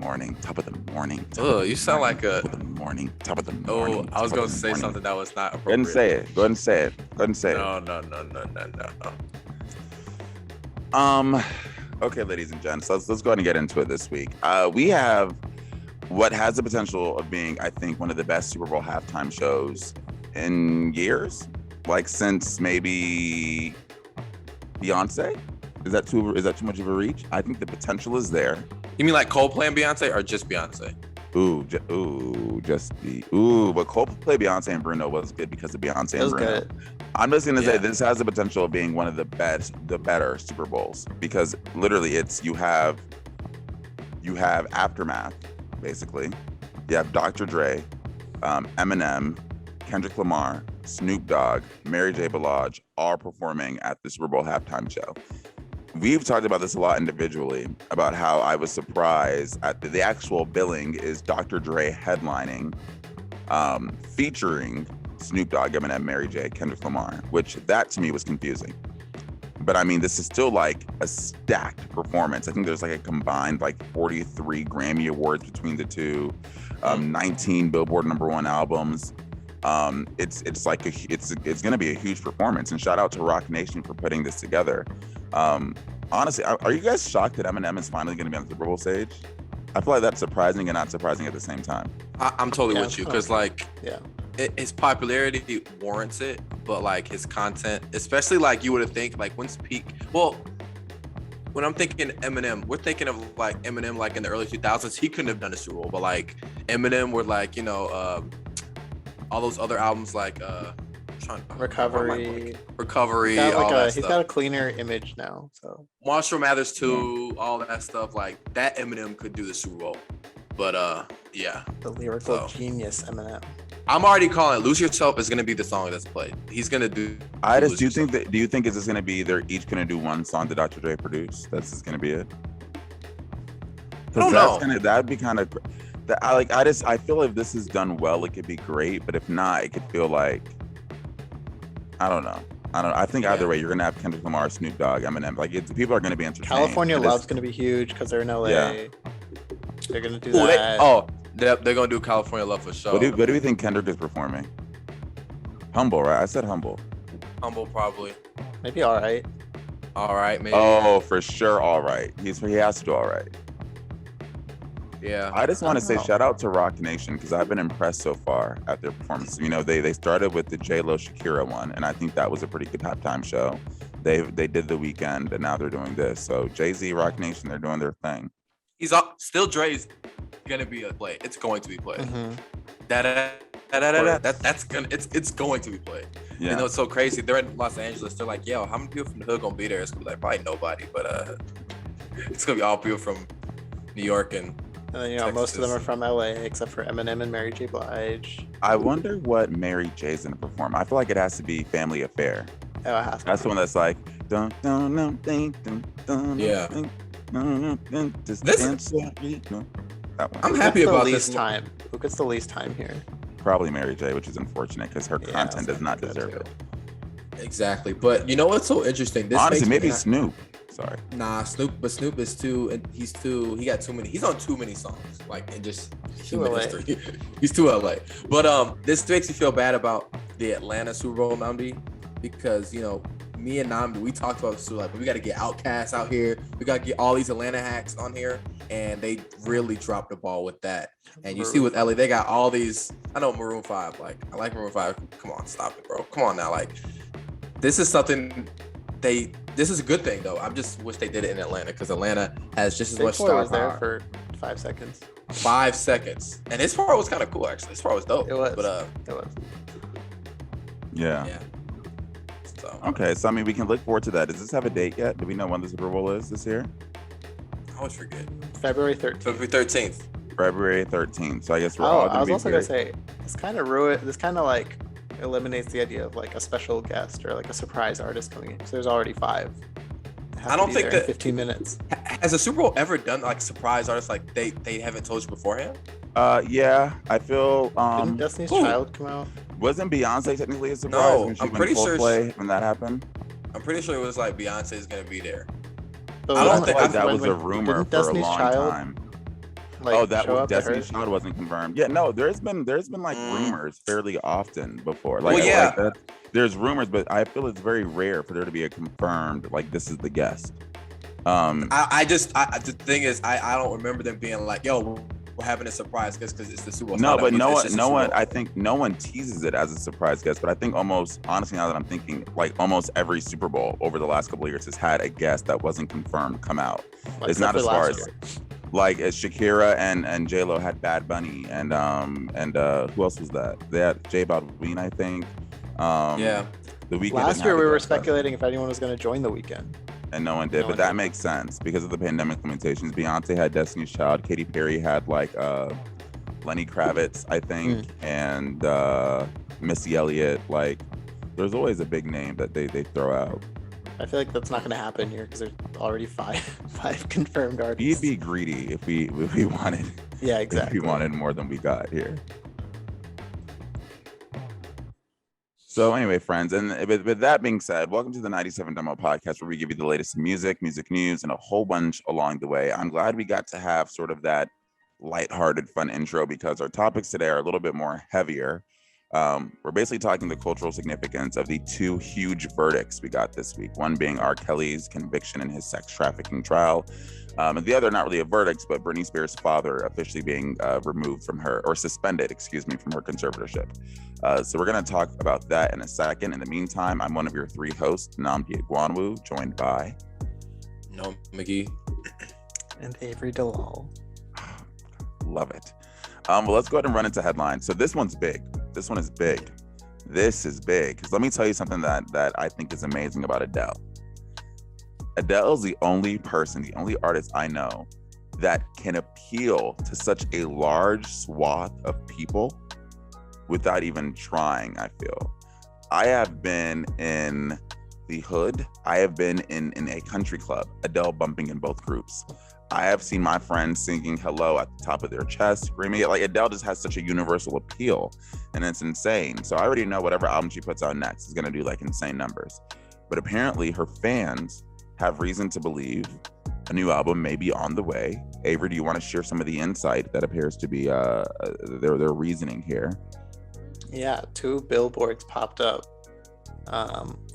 morning, top of the morning. Oh, you sound like a. Top of the morning, top of the morning. Oh, I was going to say something that was not Go ahead and appropriate. say it. Go ahead and say it. Go ahead and say No. it. Okay, ladies and gents, let's go ahead and get into it this week. We have what has the potential of being, I think, one of the best Super Bowl halftime shows in years, like since maybe Beyonce. Is that too much of a reach? I think the potential is there. You mean like Coldplay and Beyonce, or just Beyonce? But Coldplay, Beyonce, and Bruno was good because of Beyonce and Bruno. Good. I'm just gonna say this has the potential of being one of the better Super Bowls, because literally you have Aftermath, basically. You have Dr. Dre, Eminem, Kendrick Lamar, Snoop Dogg, Mary J. Blige, all performing at the Super Bowl halftime show. We've talked about this a lot individually, about how I was surprised at the actual billing is Dr. Dre headlining, featuring Snoop Dogg, Eminem, Mary J., Kendrick Lamar, which that to me was confusing. But I mean, this is still like a stacked performance. I think there's like a combined like 43 Grammy Awards between the two, 19 Billboard #1 albums. It's going to be a huge performance, and shout out to Rock Nation for putting this together. Honestly, are you guys shocked that Eminem is finally going to be on the Super Bowl stage? I feel like that's surprising and not surprising at the same time. I'm totally with you, because his popularity warrants it, but like his content, especially like you would think like when's peak. Well, when I'm thinking Eminem, we're thinking of like Eminem like in the early 2000s. He couldn't have done a Super Bowl, but like Eminem were like all those other albums like Recovery. He's got a cleaner image now. So Marshall Mathers 2, all that stuff, like that Eminem could do the Super Bowl. But the lyrical genius Eminem. I'm already calling it. Lose Yourself is gonna be the song that's played. He's gonna do. Do you think is this gonna be they're each gonna do one song that Dr. Dre produced? That's just gonna be it. I don't know. That'd be kind of. I feel like if this is done well, it could be great. But if not, it could feel like. I don't know. I think either way, you're gonna have Kendrick Lamar, Snoop Dogg, Eminem. Like people are gonna be entertained. California Love's gonna be huge because they're in LA. Yeah. They're gonna do that. They're gonna do California Love for sure. What do we think Kendrick is performing? Humble, right? I said humble. Humble, probably. Maybe all right. All right, maybe. Oh, for sure, all right. He has to do all right. Yeah. I just want to say shout out to Rock Nation, because I've been impressed so far at their performance. You know, they started with the J-Lo Shakira one, and I think that was a pretty good halftime show. They did The Weeknd, and now they're doing this. So Jay-Z, Rock Nation, they're doing their thing. Still Dre's gonna be a play. It's going to be played. Mm-hmm. It's going to be played. Yeah. You know, it's so crazy. They're in Los Angeles. They're like, yo, how many people from the hood gonna be there? It's gonna be like probably nobody, but it's gonna be all people from New York and then most of them are from LA, except for Eminem and Mary J. Blige. I wonder what Mary J's gonna perform. I feel like it has to be Family Affair. Oh, it has to. That's the one that's like dun dun dun dun dun. Yeah. That one. I'm happy about least this time. Who gets the least time here? Probably Mary J, which is unfortunate because her content does not deserve it. Exactly, but you know what's so interesting? Honestly, maybe Snoop. Sorry. Nah, Snoop is too, and he got too many. He's on too many songs, like in just human history. He's too LA. But this makes me feel bad about the Atlanta Super Bowl, Nnamdi, because me and Nnamdi, we talked about this too. Like, we got to get Outkast out here. We got to get all these Atlanta hacks on here, and they really dropped the ball with that. And you see with LA, they got all these. I know Maroon 5. Like, I like Maroon 5. Come on, stop it, bro. Come on now. Like, this is something. This is a good thing though. I just wish they did it in Atlanta, because Atlanta has just as much star was there power. for 5 seconds. 5 seconds, and his part was kind of cool actually. His part was dope. It was. But it was. Yeah. So okay, so I mean, we can look forward to that. Does this have a date yet? Do we know when the Super Bowl is this year? I always forget. February 13th. February 13th. February 13th. So I guess we're all. I was also gonna say this kind of like eliminates the idea of like a special guest or like a surprise artist coming in. So there's already 5. I don't think that 15 minutes. Has a Super Bowl ever done like surprise artists like they haven't told you beforehand? Yeah, I feel. Didn't Destiny's Child come out? Wasn't Beyonce technically a surprise? No, when she I'm went pretty full sure play when that happened. I'm pretty sure it was like Beyonce is gonna be there. So I don't think that was a rumor didn't for a Destiny's long Child time. Like, that show up at Destiny's her? Child wasn't confirmed. Yeah, no, there's been like rumors fairly often before. Like, Well, yeah. like that, there's rumors, but I feel it's very rare for there to be a confirmed like this is the guest. The thing is, I don't remember them being like, yo, we're having a surprise guest because it's the Super Bowl. No, but no one. I think no one teases it as a surprise guest. But I think honestly, now that I'm thinking, like almost every Super Bowl over the last couple of years has had a guest that wasn't confirmed come out. Like, it's not as far as year. like as Shakira and J-Lo had Bad Bunny and who else was that? They had J Balvin, I think. Yeah. The Weeknd. Last year we were speculating if anyone was going to join the Weeknd. And no one did, but that makes sense because of the pandemic limitations. Beyonce had Destiny's Child. Katy Perry had like Lenny Kravitz, I think, and Missy Elliott. Like, there's always a big name that they throw out. I feel like that's not going to happen here because there's already five confirmed artists. We'd be greedy if we wanted. Yeah, exactly. If we wanted more than we got here. So anyway, friends, and with that being said, welcome to the 97 Demo Podcast, where we give you the latest music news, and a whole bunch along the way. I'm glad we got to have sort of that lighthearted, fun intro because our topics today are a little bit more heavier. We're basically talking the cultural significance of the two huge verdicts we got this week, one being R. Kelly's conviction in his sex trafficking trial, and the other not really a verdict, but Britney Spears' father officially being removed from her, or suspended, from her conservatorship. So we're going to talk about that in a second. In the meantime, I'm one of your three hosts, Nnamdi Agwanwu, joined by McGee and Avery Dalal. Love it. Well, let's go ahead and run into headlines. So this one's big. This one is big. This is big. Because let me tell you something that I think is amazing about Adele. Adele is the only artist I know that can appeal to such a large swath of people without even trying, I feel. I have been in the hood. I have been in a country club, Adele bumping in both groups. I have seen my friends singing Hello at the top of their chest, screaming it. Like, Adele just has such a universal appeal, and it's insane. So I already know whatever album she puts out next is gonna do like insane numbers. But apparently her fans have reason to believe a new album may be on the way. Avery, do you want to share some of the insight that appears to be their reasoning here? Yeah, 2 billboards popped up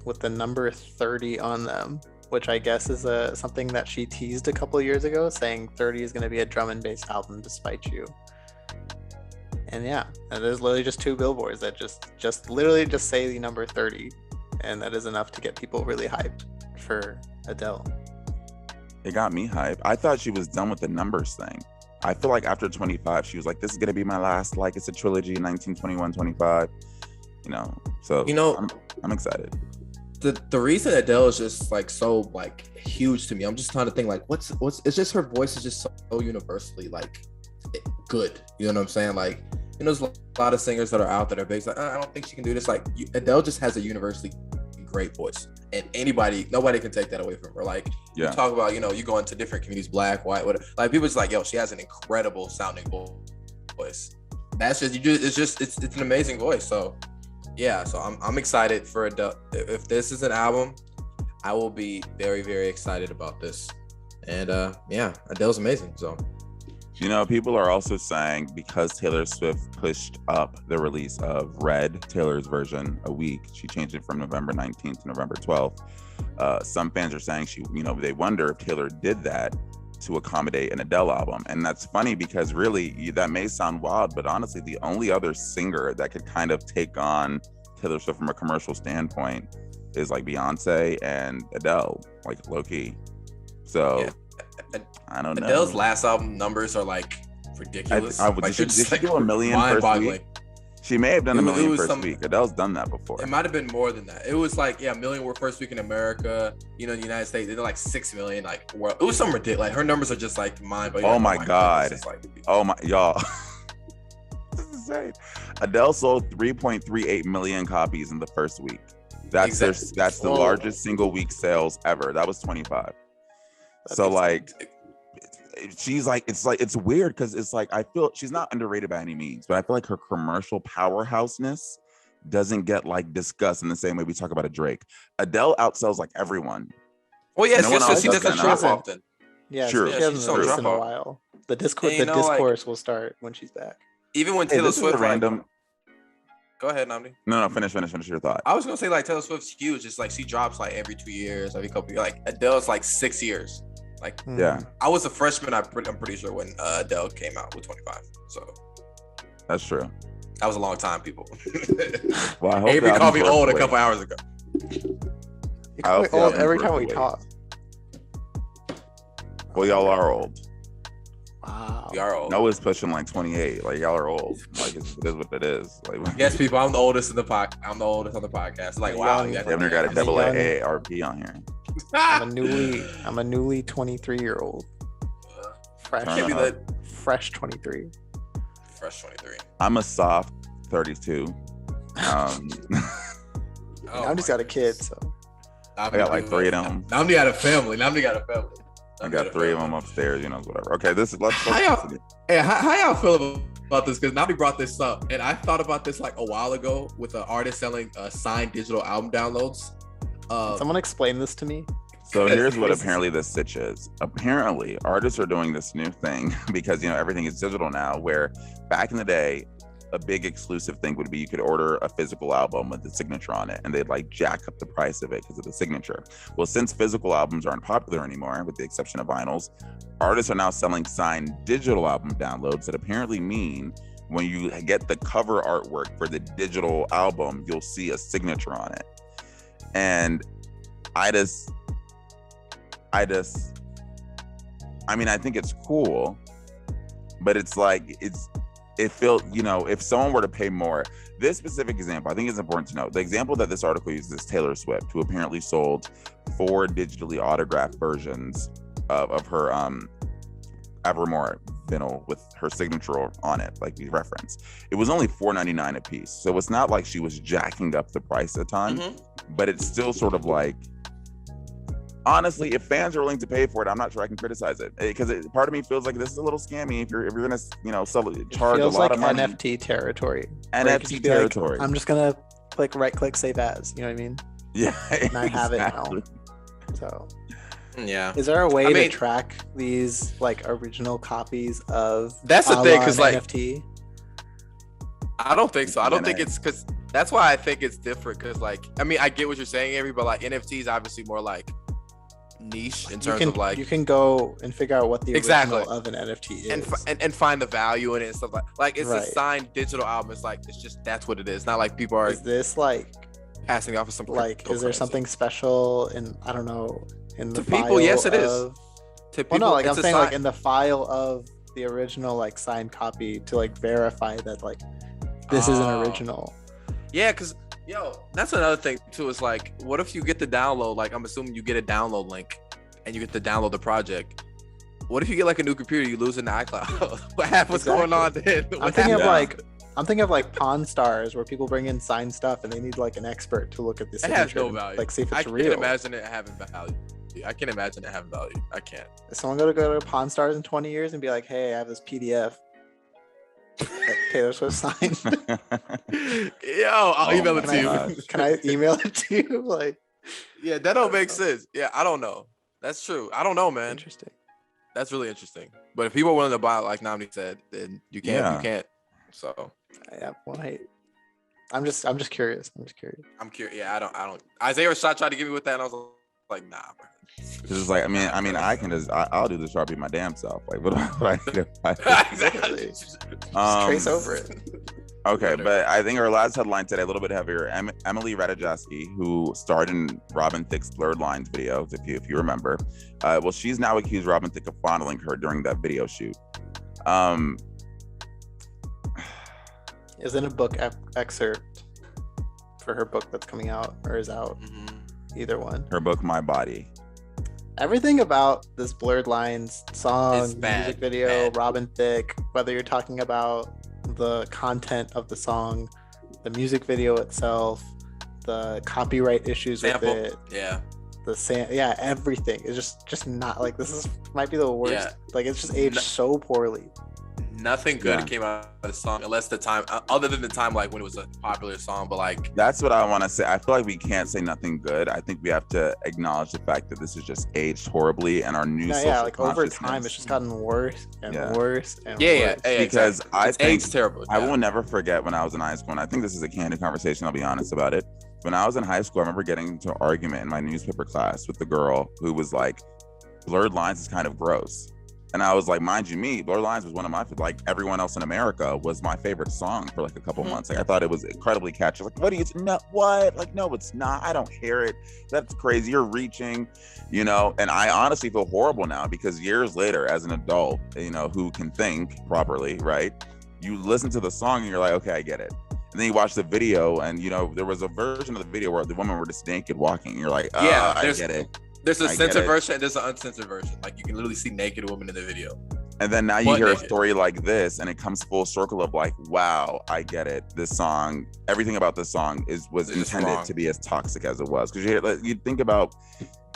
with the number 30 on them, which I guess is something that she teased a couple of years ago, saying 30 is going to be a drum and bass album despite you. And yeah, and there's literally just 2 billboards that just literally just say the number 30, and that is enough to get people really hyped for Adele. It got me hyped. I thought she was done with the numbers thing. I feel like after 25, she was like, this is going to be my last, like, it's a trilogy, 19, 21, 25, so, I'm excited. The reason Adele is just like so like huge to me, I'm just trying to think like what's it's just her voice is just so universally like good. You know what I'm saying? Like, there's a lot of singers that are out there that are big. Like, I don't think she can do this. Like, Adele just has a universally great voice, and nobody can take that away from her. Like, you talk about, you go into different communities, black, white, whatever. Like, people just like, yo, she has an incredible sounding voice. That's just it's an amazing voice. So yeah, so I'm excited for Adele. If this is an album, I will be very, very excited about this. And Adele's amazing. So people are also saying because Taylor Swift pushed up the release of Red, Taylor's version, a week, she changed it from November 19th to November 12th. Some fans are saying they wonder if Taylor did that to accommodate an Adele album. And that's funny because really that may sound wild, but honestly, the only other singer that could kind of take on Taylor Swift from a commercial standpoint is like Beyonce and Adele, like low key. So yeah. I don't know. Adele's last album numbers are like ridiculous. Did she do a million first week? She may have done a million first week. Adele's done that before. It might have been more than that. It was like, a million were first week in America. In the United States, they did like 6 million. Like, it was some ridiculous. Like, her numbers are just like mind-blowing. Oh my God. Oh my, y'all. This is insane. Adele sold 3.38 million copies in the first week. That's the largest single week sales ever. That was 25. So like, she's like, it's weird because it's like, I feel she's not underrated by any means, but I feel like her commercial powerhouseness doesn't get like discussed in the same way we talk about a Drake. Adele outsells like everyone. Well, yeah, she doesn't drop often. Yeah, true. she hasn't released in a while. The discourse will start when she's back. Even when Hey, Taylor this is Swift, a random. go ahead, Nnamdi. No, finish your thought. I was gonna say like Taylor Swift's huge. It's like she drops like every 2 years, every couple years. Like Adele's like 6 years. Like Yeah, I was a freshman. I'm pretty sure when Adele came out with 25. So that's true. that was a long time, people. Well, I hope Avery the called me album's old a worth the couple hours ago. You I call me hope the old album's every worth time the we wait. talk. wait. Well, y'all are old. Wow. We are old. Noah's pushing like 28. Like y'all are old. Like it is what it is. Like Yes, people. I'm the oldest in the I'm the oldest on the podcast. Like wow, you guys I've never got a I'm double young- AARP on here. I'm a newly 23-year-old. Can't Fresh, be up. that fresh 23. fresh 23. I'm a soft 32. Oh, I just got a kid, so I got like 3 of them. Nnamdi got a family. I got 3 of them upstairs. You know, whatever. Okay, let's How y'all feel about this? Because Nnamdi brought this up, and I thought about this like a while ago with an artist selling signed digital album downloads. someone explain this to me. So here's what apparently this sitch is. Apparently, artists are doing this new thing because, you know, everything is digital now, where back in the day, a big exclusive thing would be you could order a physical album with the signature on it, and they'd like jack up the price of it because of the signature. Well, since physical albums aren't popular anymore, with the exception of vinyls, artists are now selling signed digital album downloads that apparently mean when you get the cover artwork for the digital album, you'll see a signature on it. And I mean, I think it's cool, but it's like, it felt, you know, if someone were to pay more, this specific example, I think it's important to note. The example that this article uses is Taylor Swift, who apparently sold 4 digitally autographed versions of her Evermore vinyl with her signature on it, like we referenced. It was only $4.99 a piece. So it's not like she was jacking up the price a ton, but it's still sort of like, honestly, if fans are willing to pay for it, I'm not sure I can criticize it, because part of me feels like this is a little scammy. If you're gonna, you know, charge a lot of money. NFT territory. NFT territory. Like, I'm just gonna right click save as. You know what I mean? Yeah, And I have exactly. it now. So Yeah. is there a way to mean- track these like original copies of? That's the a thing, la 'cause, an like, NFT. I don't think so. I don't think DNA. it's because that's why I think it's different. Because like, I mean, I get what you're saying, Avery, but like NFTs obviously more like niche in terms of like you can go and figure out what the Exactly. original of an NFT is. and find the value in it and stuff like it's Right. a signed digital album. It's like it's just that's what it is. Not like people are Is this like passing off of some is there something special in, I don't know, in the To people, file yes, it is. of- to people? Well, no, like I'm it's a saying, sign- like in the file of the original like signed copy to like verify that like this is an Oh. original. Yeah, because that's another thing too. Is like, what if you get the download? Like, I'm assuming you get a download link, and you get to download the project. What if you get like a new computer, you lose it in the iCloud? What's going on then? I'm What thinking of happens? I'm thinking of like Pawn Stars, where people bring in signed stuff and they need like an expert to look at the It has signature no and, value. like see if I it's can't real. imagine it having value. I can imagine it having value. I can't. Is someone gonna go to Pawn Stars in 20 years and be like, hey, I have this PDF that Taylor Swift signed? I'll email it Can to you. gosh. Can I email it to you? Like, Yeah, that don't make sense. Yeah, I don't know. That's true. I don't know, man. interesting. That's really interesting. But if people are willing to buy it, like Nnamdi said, then you can't. Yeah. You can't. So Yeah, well, I'm just curious. I'm just curious. I'm curious. Yeah, I don't. Isaiah Rashad tried to get me with that, and I was like, nah, bro. This is like, I mean, I'll do the Sharpie my damn self. Like, what I need to buy? Exactly. Just trace over it. Okay, Literally. but I think our last headline today a little bit heavier. Emily Ratajkowski, who starred in Robin Thicke's Blurred Lines video, if you remember, well, she's now accused Robin Thicke of fondling her during that video shoot. Is in a book excerpt for her book that's coming out or is out. Mhm. Either one. Her book, My Body. Everything about this Blurred Lines song, It's bad, music video, bad. Robin Thicke, whether you're talking about the content of the song, the music video itself, the copyright issues Sample. with it, Yeah. everything is just not like, this is might be the worst. Yeah. Like, it's just aged No- so poorly. Nothing good came out of the song, unless the time, other than the time like when it was a popular song. But like, that's what I want to say. I feel like we can't say nothing good. I think we have to acknowledge the fact that this has just aged horribly, and our new social like over time, it's just gotten worse and worse and worse. Because exactly. I think aged terrible. I will never forget when I was in high school, and I think this is a candid conversation. I'll be honest about it. When I was in high school, I remember getting into an argument in my newspaper class with the girl who was like, "Blurred Lines is kind of gross." And I was like, mind you, Blurred Lines was one of my, like everyone else in America, was my favorite song for like a couple months. Like I thought it was incredibly catchy. Like, what do you, no, what? Like, no, it's not. I don't hear it. That's crazy. You're reaching, you know? And I honestly feel horrible now because years later, as an adult, you know, who can think properly, right? You listen to the song and you're like, okay, I get it. And then you watch the video and, you know, there was a version of the video where the women were just naked walking. And you're like, I get it. There's a censored version and there's an uncensored version. Like you can literally see naked women in the video. And then now you hear a story like this and it comes full circle of like, wow, I get it. This song, everything about this song was intended to be as toxic as it was. Because you think about,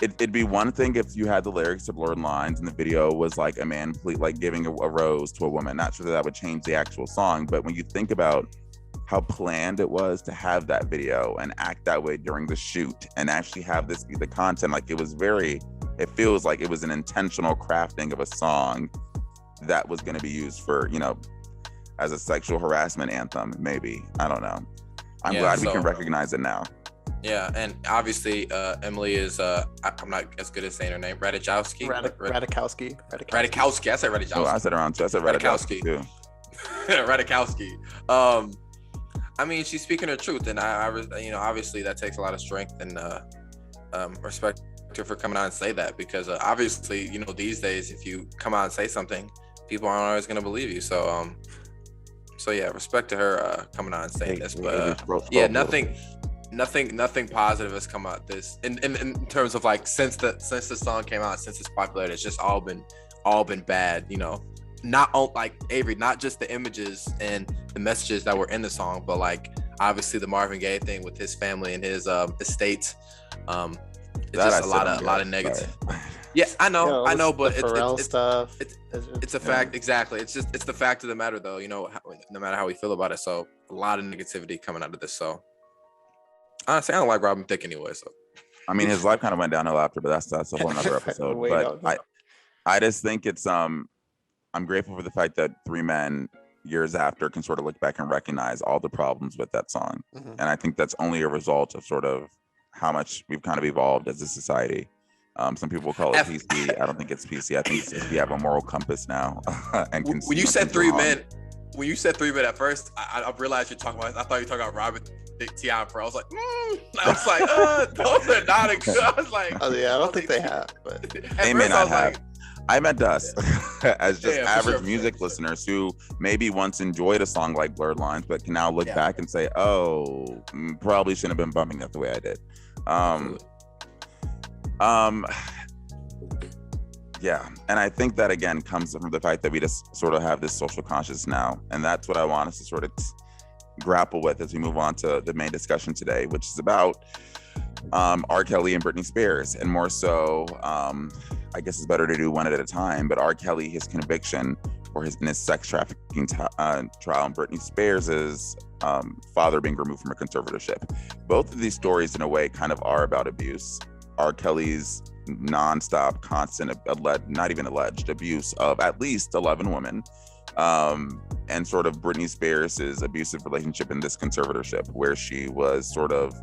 it'd be one thing if you had the lyrics to Blurred Lines and the video was like a man like giving a rose to a woman. Not sure that would change the actual song. But when you think about how planned it was to have that video and act that way during the shoot and actually have this be the content, like it feels like it was an intentional crafting of a song that was going to be used for, you know, as a sexual harassment anthem, maybe. I don't know. I'm glad we can recognize it now. Yeah, and obviously Emily is I'm not as good at saying her name. Ratajkowski. Ratajkowski. Ratajkowski. I said Ratajkowski. Oh, I said around too. I said Ratajkowski too. Ratajkowski. I mean, she's speaking her truth, and I you know, obviously that takes a lot of strength and respect to her for coming out and say that, because obviously, you know, these days if you come out and say something, people aren't always going to believe you. So yeah, respect to her coming out and saying this. But yeah, nothing positive has come out this in terms of like since the song came out, since its popularity, it's just all been bad, you know. Not like Avery, not just the images and the messages that were in the song, but like obviously the Marvin Gaye thing with his family and his estate. It's just a lot of negative. Yeah, I know, but it's a fact. Exactly. It's the fact of the matter, though. You know, no matter how we feel about it. So a lot of negativity coming out of this. So honestly, I don't like Robin Thicke anyway. So I mean, his life kind of went downhill after, but that's a whole nother episode. But I just think it's I'm grateful for the fact that three men years after can sort of look back and recognize all the problems with that song. Mm-hmm. And I think that's only a result of sort of how much we've kind of evolved as a society. Some people call it PC. I don't think it's PC. I think we have a moral compass now. And when you said three men at first, I realized you're talking about, I thought you were talking about Robert T.I. Pro. I was like, those are not a good. I was like, oh yeah, I don't think they have, but they may not have. I meant us as just average music listeners who maybe once enjoyed a song like Blurred Lines, but can now look back and say, oh, probably shouldn't have been bumping that the way I did. Yeah. And I think that again comes from the fact that we just sort of have this social conscience now. And that's what I want us to sort of grapple with as we move on to the main discussion today, which is about R. Kelly and Britney Spears, and more so, I guess it's better to do one at a time, but R. Kelly, his conviction for his sex trafficking trial, and Britney Spears' father being removed from a conservatorship. Both of these stories, in a way, kind of are about abuse. R. Kelly's nonstop, constant, not even alleged abuse of at least 11 women, and sort of Britney Spears' abusive relationship in this conservatorship, where she was sort of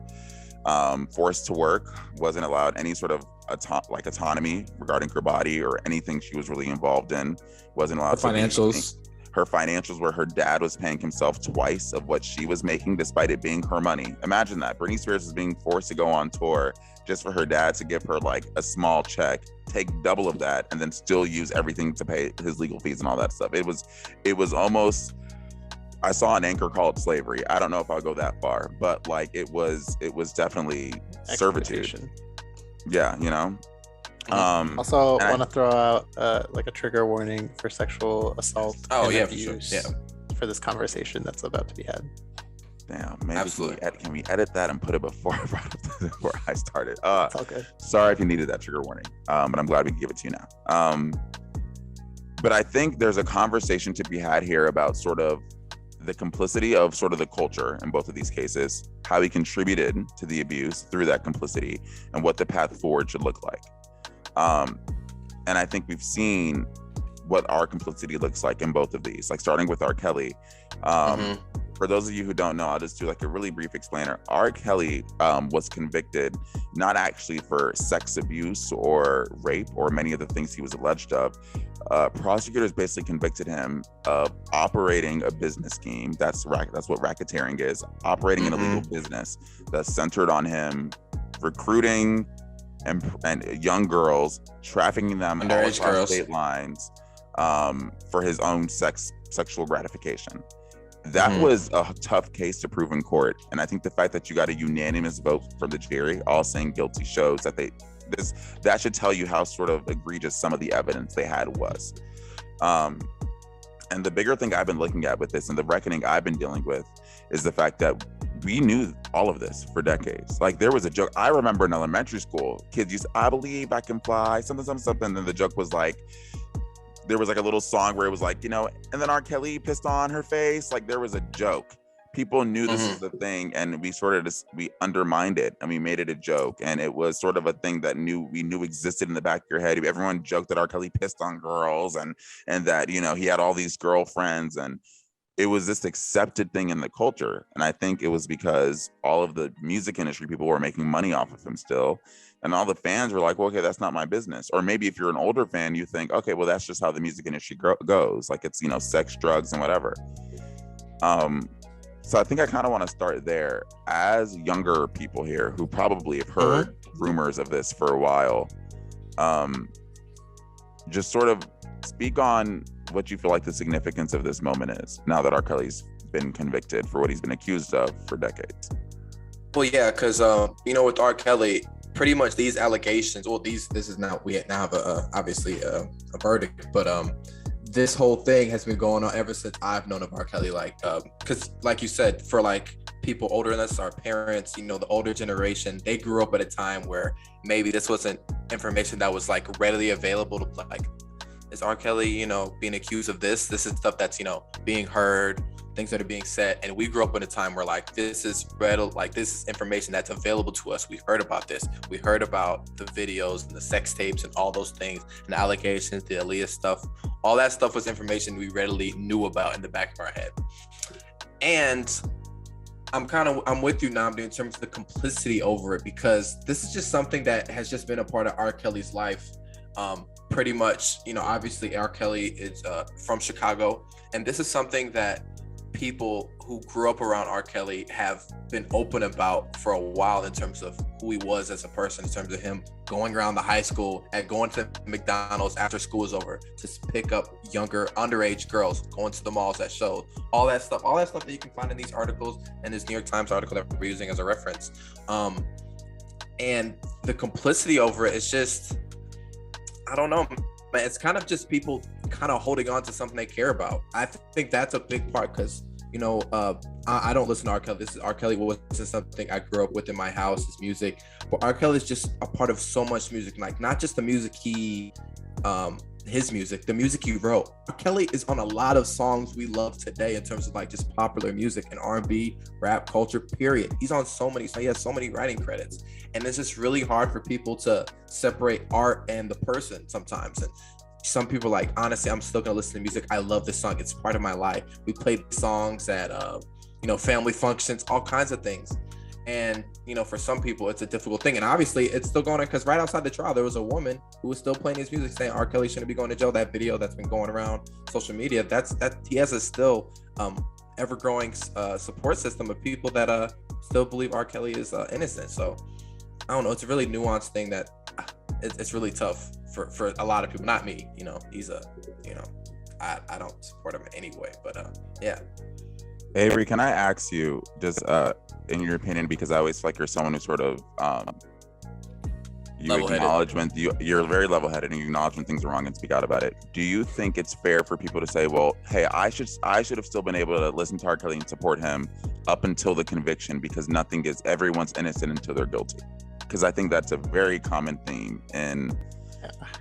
forced to work, wasn't allowed any sort of autonomy regarding her body or anything she was really involved in, wasn't allowed her financials where her dad was paying himself twice of what she was making despite it being her money. Imagine that. Britney Spears is being forced to go on tour just for her dad to give her like a small check, take double of that, and then still use everything to pay his legal fees and all that stuff. It was almost, I saw an anchor called slavery. I don't know if I'll go that far, but like it was definitely servitude. Yeah, you know. Also, want to throw out like a trigger warning for sexual assault. Oh yeah, abuse for sure. Yeah. For this conversation that's about to be had. Damn, maybe can we edit that and put it before I started? It's all good. Sorry if you needed that trigger warning, but I'm glad we can give it to you now. But I think there's a conversation to be had here about sort of the complicity of sort of the culture in both of these cases, how he contributed to the abuse through that complicity, and what the path forward should look like. And I think we've seen what our complicity looks like in both of these, like starting with R. Kelly. For those of you who don't know, I'll just do like a really brief explainer. R. Kelly was convicted not actually for sex abuse or rape or many of the things he was alleged of. Prosecutors basically convicted him of operating a business scheme. That's what racketeering is, operating an illegal business that's centered on him recruiting and young girls, trafficking them all across state lines for his own sexual gratification. That was a tough case to prove in court, and I think the fact that you got a unanimous vote from the jury, all saying guilty, shows that that should tell you how sort of egregious some of the evidence they had was. And the bigger thing I've been looking at with this, and the reckoning I've been dealing with, is the fact that we knew all of this for decades. Like, there was a joke I remember in elementary school, kids used, I believe I can fly, something, and then the joke was like, there was like a little song where it was like, and then R. Kelly pissed on her face. Like, there was a joke. People knew this was the thing, and we we undermined it, and we made it a joke, and it was sort of a thing that we knew existed in the back of your head. Everyone joked that R. Kelly pissed on girls, and that he had all these girlfriends, and it was this accepted thing in the culture. And I think it was because all of the music industry people were making money off of him still. And all the fans were like, well, okay, that's not my business. Or maybe if you're an older fan, you think, okay, well, that's just how the music industry goes. Like, it's, sex, drugs, and whatever. So I think I kind of want to start there. As younger people here who probably have heard rumors of this for a while, just sort of speak on what you feel like the significance of this moment is, now that R. Kelly's been convicted for what he's been accused of for decades. Well, yeah, because, with R. Kelly, pretty much these allegations, we now have obviously a verdict, but this whole thing has been going on ever since I've known of R. Kelly. Like, because like you said, for like people older than us, our parents, the older generation, they grew up at a time where maybe this wasn't information that was like readily available to, like, is R. Kelly, being accused of this? This is stuff that's, being heard, things that are being said. And we grew up in a time where, like, this is information that's available to us. We heard about this. We heard about the videos and the sex tapes and all those things, and the allegations, the Aaliyah stuff. All that stuff was information we readily knew about in the back of our head. And I'm with you, Nnamdi, in terms of the complicity over it, because this is just something that has just been a part of R. Kelly's life. Pretty much, obviously R. Kelly is from Chicago, and this is something that people who grew up around R. Kelly have been open about for a while, in terms of who he was as a person, in terms of him going around the high school and going to McDonald's after school is over to pick up younger underage girls, going to the malls at shows, all that stuff that you can find in these articles and this New York Times article that we're using as a reference. And the complicity over it is just, I don't know, man. It's kind of just people kind of holding on to something they care about. I think that's a big part, because I don't listen to R. Kelly. This is R. Kelly wasn't something I grew up with in my house, his music, but R. Kelly is just a part of so much music, like not just the music his music, the music he wrote. R. Kelly is on a lot of songs we love today in terms of like just popular music and R&B, rap culture, period. He's on so he has so many writing credits. And it's just really hard for people to separate art and the person sometimes. And some people, like, honestly, I'm still gonna listen to music. I love this song. It's part of my life. We played songs at, family functions, all kinds of things. And, for some people, it's a difficult thing. And obviously, it's still going on, because right outside the trial, there was a woman who was still playing his music saying R. Kelly shouldn't be going to jail. That video that's been going around social media, that he has a still ever-growing support system of people that still believe R. Kelly is innocent. So, I don't know. It's a really nuanced thing that it's really tough for a lot of people. Not me, he's I don't support him anyway, but yeah. Avery, can I ask you, just in your opinion, because I always feel like you're someone who sort of you're very level-headed, and you acknowledge when things are wrong and speak out about it. Do you think it's fair for people to say, well, hey, I should have still been able to listen to R. Kelly and support him up until the conviction, because everyone's innocent until they're guilty? Because I think that's a very common theme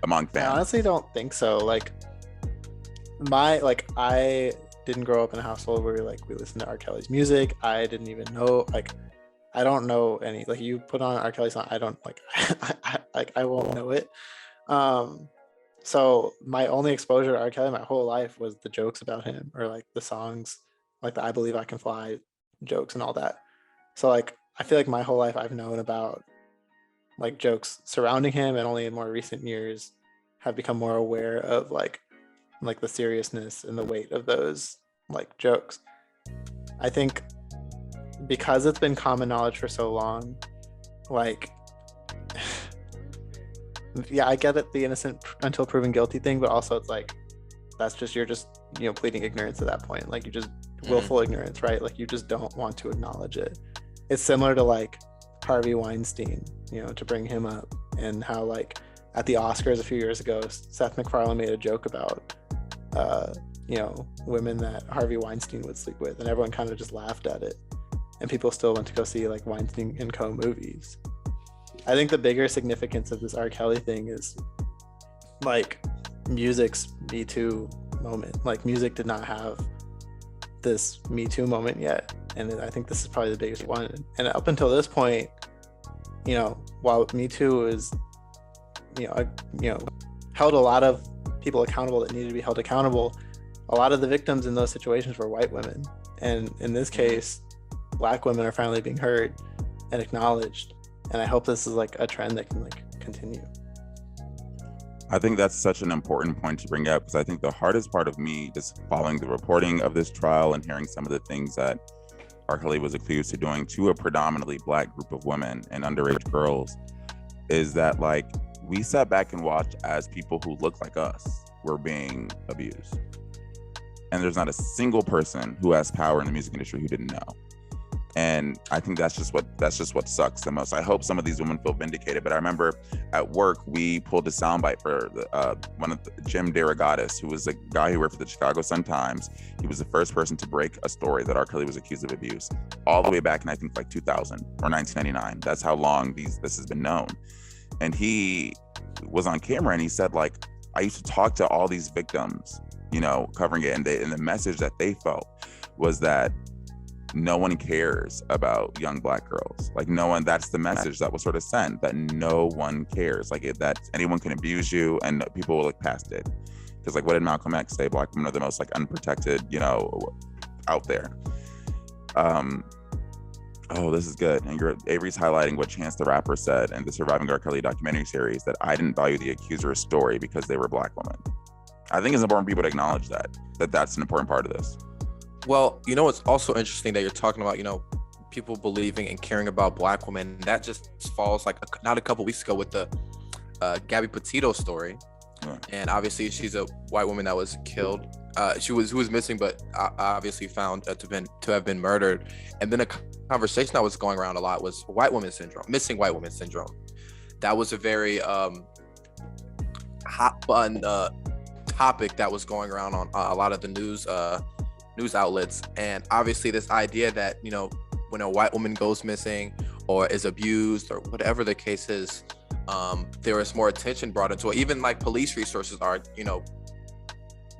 among fans. I honestly don't think so. Like, I didn't grow up in a household where like we listened to R. Kelly's music. I didn't even know, like, I don't know any, like, you put on an R. Kelly song, I don't like I won't know it. So my only exposure to R. Kelly my whole life was the jokes about him, or like the songs, like the I Believe I Can Fly jokes and all that. So like I feel like my whole life I've known about like jokes surrounding him, and only in more recent years have become more aware of like the seriousness and the weight of those like jokes. I think because it's been common knowledge for so long, like yeah, I get it, the innocent until proven guilty thing, but also it's like that's just, you're just, you know, pleading ignorance at that point. Like you just willful ignorance, right? Like you just don't want to acknowledge it. It's similar to like Harvey Weinstein, you know, to bring him up, and how like at the Oscars a few years ago, Seth MacFarlane made a joke about you know, women that Harvey Weinstein would sleep with, and everyone kind of just laughed at it, and people still went to go see like Weinstein and Co. movies. I think the bigger significance of this R. Kelly thing is like music's Me Too moment. Like music did not have this Me Too moment yet, and I think this is probably the biggest one. And up until this point, you know, while Me Too is, you know, held a lot of people accountable that needed to be held accountable, a lot of the victims in those situations were white women, and in this case Black women are finally being heard and acknowledged, and I hope this is like a trend that can like continue. I think that's such an important point to bring up, because I think the hardest part of me just following the reporting of this trial and hearing some of the things that R. Kelly was accused of doing to a predominantly Black group of women and underage girls is that like we sat back and watched as people who look like us were being abused. And there's not a single person who has power in the music industry who didn't know. And I think that's just what sucks the most. I hope some of these women feel vindicated. But I remember at work, we pulled a soundbite for one of Jim DeRogatis, who was a guy who worked for the Chicago Sun-Times. He was the first person to break a story that R. Kelly was accused of abuse, all the way back in I think like 2000 or 1999. That's how long this has been known. And he was on camera and he said, like, I used to talk to all these victims, you know, covering it, and the message that they felt was that no one cares about young Black girls. Like no one, that's the message that was sort of sent, that no one cares. Like that anyone can abuse you and people will look past it. Because like, what did Malcolm X say? Black women are the most like unprotected, you know, out there. Oh, this is good. And Avery's highlighting what Chance the Rapper said in the Surviving R. Kelly documentary series, that I didn't value the accuser's story because they were Black women. I think it's important for people to acknowledge that's an important part of this. Well, you know, it's also interesting that you're talking about, you know, people believing and caring about Black women. That just falls like not a couple weeks ago with the Gabby Petito story. Yeah. And obviously she's a white woman that was killed. Who was missing, but obviously found to have been murdered. And then a conversation that was going around a lot was white woman syndrome, missing white woman syndrome. That was a very hot button topic that was going around on a lot of the news outlets. And obviously this idea that, you know, when a white woman goes missing or is abused or whatever the case is, there is more attention brought into it. Even like police resources are, you know,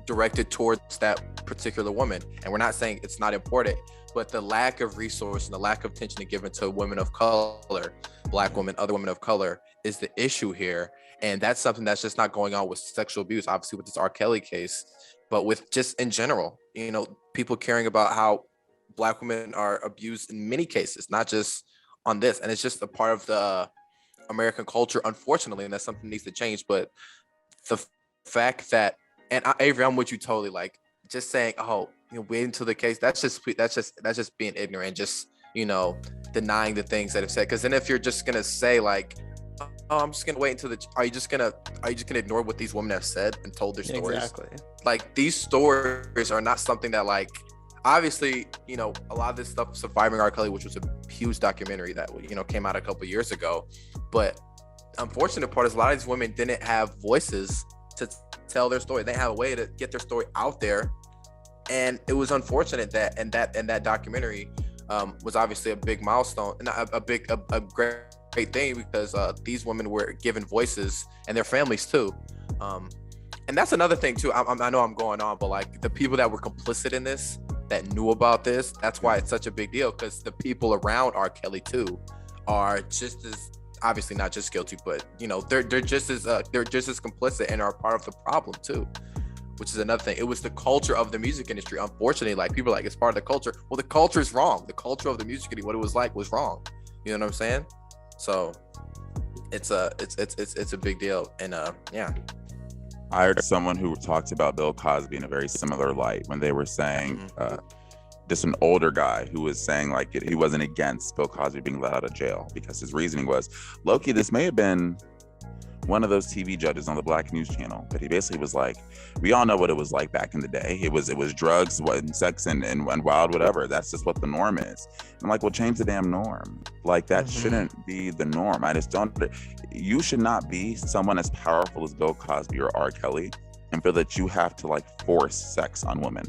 directed towards that particular woman. And we're not saying it's not important, but the lack of resource and the lack of attention given to women of color, Black women, other women of color, is the issue here. And that's something that's just not going on with sexual abuse, obviously with this R. Kelly case, but with just in general, you know, people caring about how Black women are abused in many cases, not just on this. And it's just a part of the American culture, unfortunately, and that's something that needs to change. But the fact that, and Avery, I'm with you totally, like just saying, oh, you know, wait until the case, that's just being ignorant, just, you know, denying the things that have said. Because then if you're just gonna say like, oh, I'm just gonna wait until are you just gonna ignore what these women have said and told their stories? Exactly. Like these stories are not something that, like, obviously, you know, a lot of this stuff, Surviving R. Kelly, which was a huge documentary that, you know, came out a couple years ago, but unfortunate part is a lot of these women didn't have voices to tell their story. They have a way to get their story out there, and it was unfortunate that and that documentary was obviously a big milestone and a great thing, because these women were given voices, and their families too. And that's another thing too. I know I'm going on, but like the people that were complicit in this, that knew about this, that's why it's such a big deal, because the people around R. Kelly too are just as, obviously not just guilty, but you know, they're just as complicit and are part of the problem too, which is another thing. It was the culture of the music industry. Unfortunately, like people are like, it's part of the culture. Well, the culture is wrong. The culture of the music industry, what it was like, was wrong. You know what I'm saying? So it's a big deal. And yeah. I heard someone who talked about Bill Cosby in a very similar light when they were saying, just an older guy who was saying like he wasn't against Bill Cosby being let out of jail because his reasoning was, Loki, this may have been one of those TV judges on the Black News Channel, but he basically was like, we all know what it was like back in the day. It was drugs, sex, and wild whatever. That's just what the norm is. I'm like, well, change the damn norm. Like that shouldn't be the norm. I just don't. You should not be someone as powerful as Bill Cosby or R. Kelly and feel that you have to like force sex on women,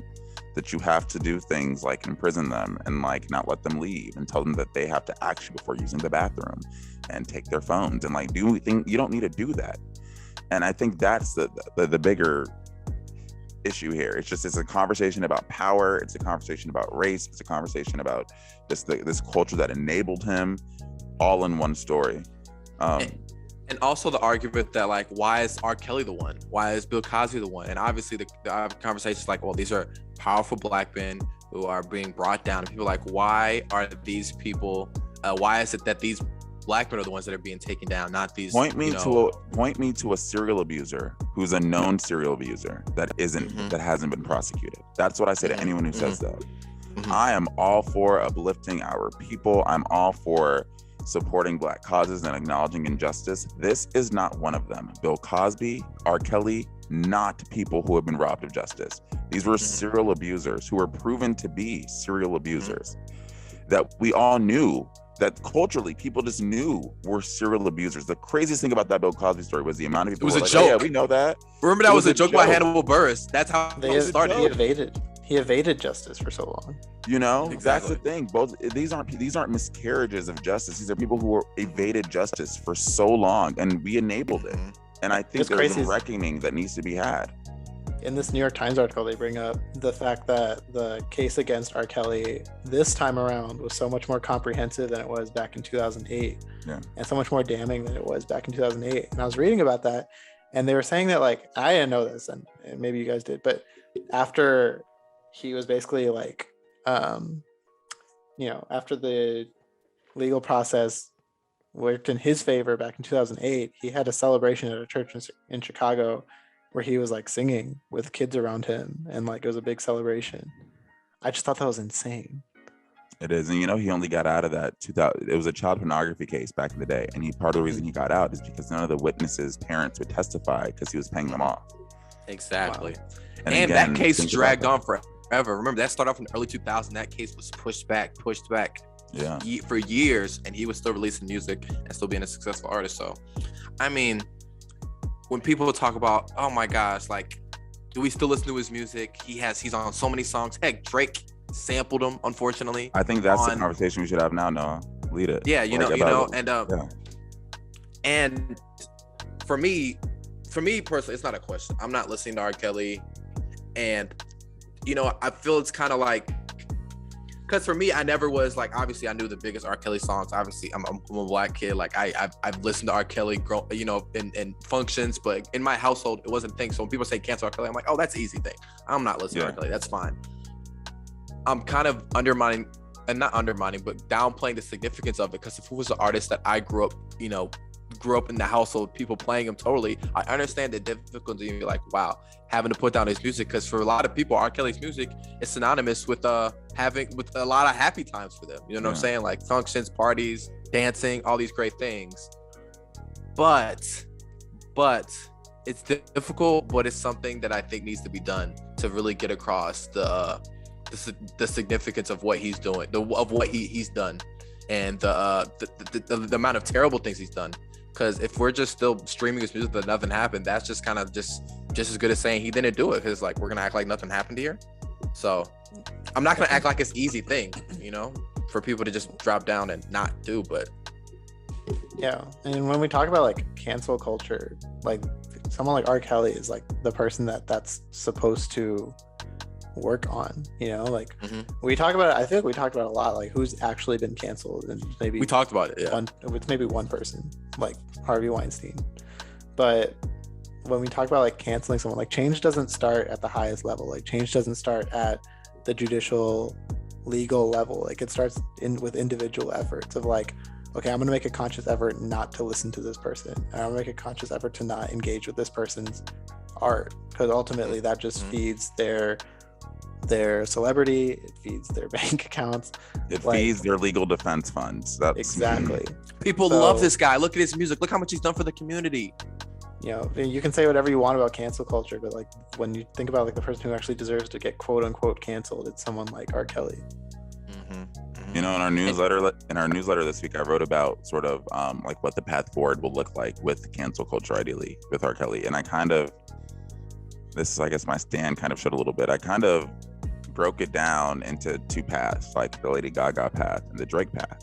that you have to do things like imprison them and like not let them leave and tell them that they have to ask you before using the bathroom and take their phones and like do things. You don't need to do that. And I think that's the bigger issue here. It's a conversation about power. It's a conversation about race. It's a conversation about just this culture that enabled him, all in one story. And also the argument that like, why is R. Kelly the one? Why is Bill Cosby the one? And obviously the conversations like, well, these are powerful Black men who are being brought down. And people are like, why are these people? Why is it that these Black men are the ones that are being taken down, not these? Point me to a serial abuser who's a known serial abuser that hasn't been prosecuted. That's what I say to anyone who says that. I am all for uplifting our people. I'm all for supporting Black causes and acknowledging injustice. This is not one of them. Bill Cosby, R. Kelly, not people who have been robbed of justice. These were serial abusers who were proven to be serial abusers that we all knew, that culturally people just knew were serial abusers. The craziest thing about that Bill Cosby story was the amount of people. It was a like, joke. oh, yeah, we know that. Remember that was a joke by Hannibal Buress. That's how it started. He evaded justice for so long. You know, Exactly. That's the thing. Both these aren't miscarriages of justice. These are people who evaded justice for so long, and we enabled it. And I think there's a reckoning that needs to be had. In this New York Times article, they bring up the fact that the case against R. Kelly this time around was so much more comprehensive than it was back in 2008, and so much more damning than it was back in 2008. And I was reading about that, and they were saying that, like, I didn't know this, and maybe you guys did, but after he was basically like, after the legal process worked in his favor back in 2008, he had a celebration at a church in Chicago where he was like singing with kids around him, and like it was a big celebration. I just thought that was insane. It is. And he only got out of that it was a child pornography case back in the day, and part of the reason he got out is because none of the witnesses' parents would testify because he was paying them off. Exactly. Wow. And again, that case dragged on forever. Remember, that started off in the early 2000s. That case was pushed back for years, and he was still releasing music and still being a successful artist. So I mean, when people talk about, oh my gosh, like, do we still listen to his music? He's on so many songs. Heck, Drake sampled him, unfortunately. I think that's the conversation we should have now, Noah. Lead it. Yeah, and for me personally, it's not a question. I'm not listening to R. Kelly, and I feel it's kind of like, because for me, I never was like, obviously I knew the biggest R. Kelly songs. Obviously I'm a Black kid. Like I've listened to R. Kelly in functions, but in my household, it wasn't a thing. So when people say cancel R. Kelly, I'm like, oh, that's an easy thing. I'm not listening to R. Kelly. That's fine. I'm kind of not undermining, but downplaying the significance of it. Because if it was an artist that I grew up in the household, people playing him totally, I understand the difficulty and be like, wow, having to put down his music, because for a lot of people, R. Kelly's music is synonymous with having a lot of happy times for them. You know what I'm saying? Like functions, parties, dancing, all these great things. But it's difficult, but it's something that I think needs to be done to really get across the significance of what he's doing, of what he's done, and the amount of terrible things he's done. Because if we're just still streaming his music that nothing happened, that's just kind of just as good as saying he didn't do it. Because like, we're gonna act like nothing happened here. So I'm not gonna act like it's an easy thing, for people to just drop down and not do. But Yeah, and when we talk about like cancel culture, like someone like R. Kelly is like the person that's supposed to work on, you know, like we talk about it, I feel like we talked about it a lot, like who's actually been canceled, and maybe we talked about it, yeah. It's maybe one person, like Harvey Weinstein. But when we talk about like canceling someone, like change doesn't start at the highest level, like change doesn't start at the judicial legal level, like it starts with individual efforts of like, okay, I'm going to make a conscious effort not to listen to this person, and I'm going to make a conscious effort to not engage with this person's art, because ultimately that just feeds their celebrity, it feeds their bank accounts, it feeds their legal defense funds. That's exactly. People love this guy. Look at his music. Look how much he's done for the community. You know, you can say whatever you want about cancel culture, but like when you think about like the person who actually deserves to get quote unquote canceled, it's someone like R. Kelly. You know, in our newsletter this week, I wrote about sort of like what the path forward will look like with cancel culture, ideally with R. Kelly. And I kind of, this is, I guess, my stand kind of showed a little bit. I kind of broke it down into two paths, like the Lady Gaga path and the Drake path.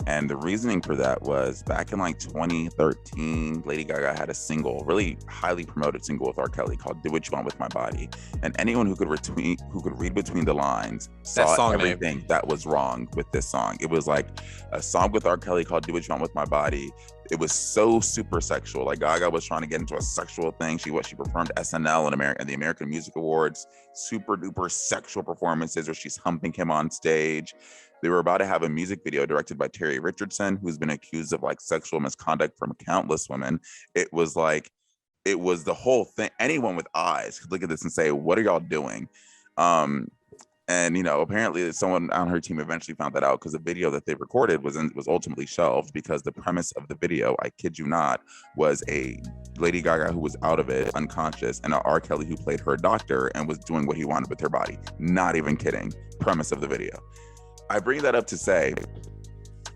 And the reasoning for that was back in like 2013, Lady Gaga had a single, really highly promoted single with R. Kelly called "Do What You Want with My Body," and anyone who could read between the lines saw everything that was wrong with this song. It was like a song with R. Kelly called "Do What You Want with My Body." It was so super sexual. Like Gaga was trying to get into a sexual thing. She performed SNL and the American Music Awards, super duper sexual performances where she's humping him on stage. They were about to have a music video directed by Terry Richardson, who's been accused of like sexual misconduct from countless women. It was the whole thing. Anyone with eyes could look at this and say, what are y'all doing? And, you know, apparently someone on her team eventually found that out, because the video that they recorded was ultimately shelved, because the premise of the video, I kid you not, was a Lady Gaga who was out of it, unconscious, and a R. Kelly who played her doctor and was doing what he wanted with her body. Not even kidding. Premise of the video. I bring that up to say,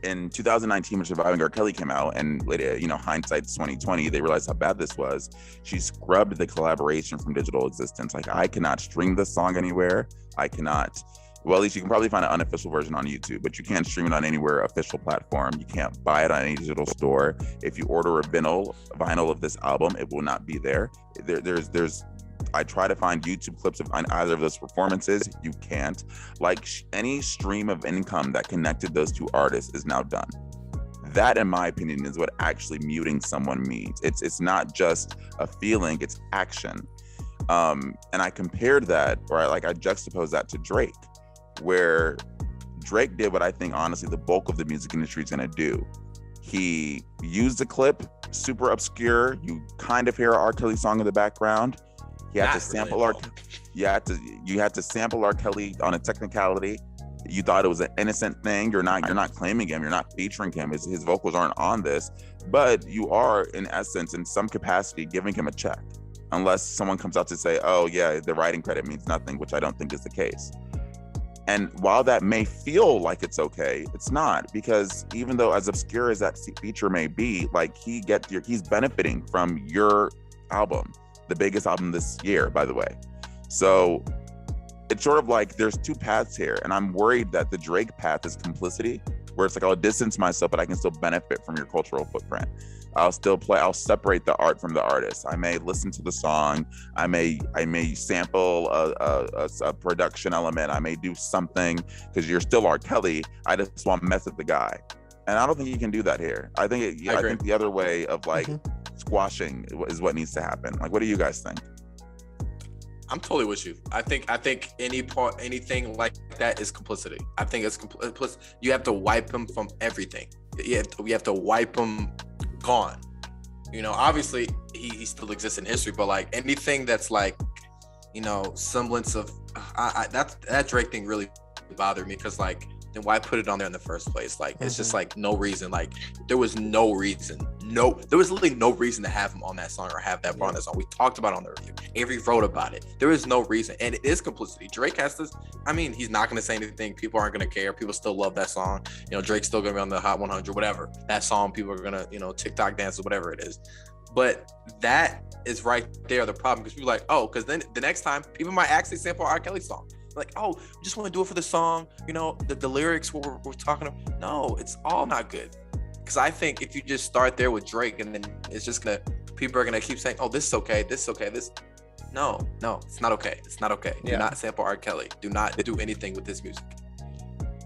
in 2019, when Surviving R. Kelly came out, and you know, hindsight's 2020, they realized how bad this was. She scrubbed the collaboration from digital existence. Like, I cannot stream this song anywhere. I cannot. Well, at least you can probably find an unofficial version on YouTube, but you can't stream it on anywhere official platform. You can't buy it on any digital store. If you order a vinyl of this album, it will not be there. There's I try to find YouTube clips of either of those performances. You can't. Like, any stream of income that connected those two artists is now done. That, in my opinion, is what actually muting someone means. It's not just a feeling, it's action. And I compared that, or I juxtaposed that to Drake, where Drake did what I think, honestly, the bulk of the music industry is going to do. He used a clip, super obscure. You kind of hear an R. Kelly song in the background. You had to sample you had to sample R. Kelly on a technicality. You thought it was an innocent thing. You're not claiming him. You're not featuring him. His vocals aren't on this, but you are, in essence, in some capacity, giving him a check, unless someone comes out to say, "Oh yeah, the writing credit means nothing," which I don't think is the case. And while that may feel like it's okay, it's not, because even though as obscure as that feature may be, like he's benefiting from your album. The biggest album this year, by the way. So it's sort of like there's two paths here, and I'm worried that the Drake path is complicity, where it's like, I'll distance myself, but I can still benefit from your cultural footprint. I'll separate the art from the artist. I may listen to the song. I may sample a production element. I may do something, because you're still R. Kelly. I just want to mess with the guy. And I don't think you can do that here. I think the other way of like squashing is what needs to happen. Like, what do you guys think? I'm totally with you. I think anything like that is complicity. I think it's complicit. You have to wipe him from everything. We have to wipe him gone. You know, obviously he still exists in history, but like anything that's like, you know, semblance of that Drake thing really bothered me, because like, then why put it on there in the first place? Like, it's just like no reason. Like, there was no reason. There was literally no reason to have him on that song or have that part on that song. We talked about it on the review. Avery wrote about it. There is no reason. And it is complicity. Drake has to, I mean, he's not going to say anything. People aren't going to care. People still love that song. You know, Drake's still going to be on the Hot 100, whatever. That song, people are going to, you know, TikTok dances, whatever it is. But that is right there the problem, because people are like, oh, because then the next time people might actually sample R. Kelly song. Like, oh, we just want to do it for the song, you know, the lyrics we're talking about. No, it's all not good. because I think if you just start there with Drake, and then it's just people are gonna keep saying, oh, this is okay, this is okay, this. No, it's not okay. It's not okay. Do not sample R. Kelly. Do not do anything with this music.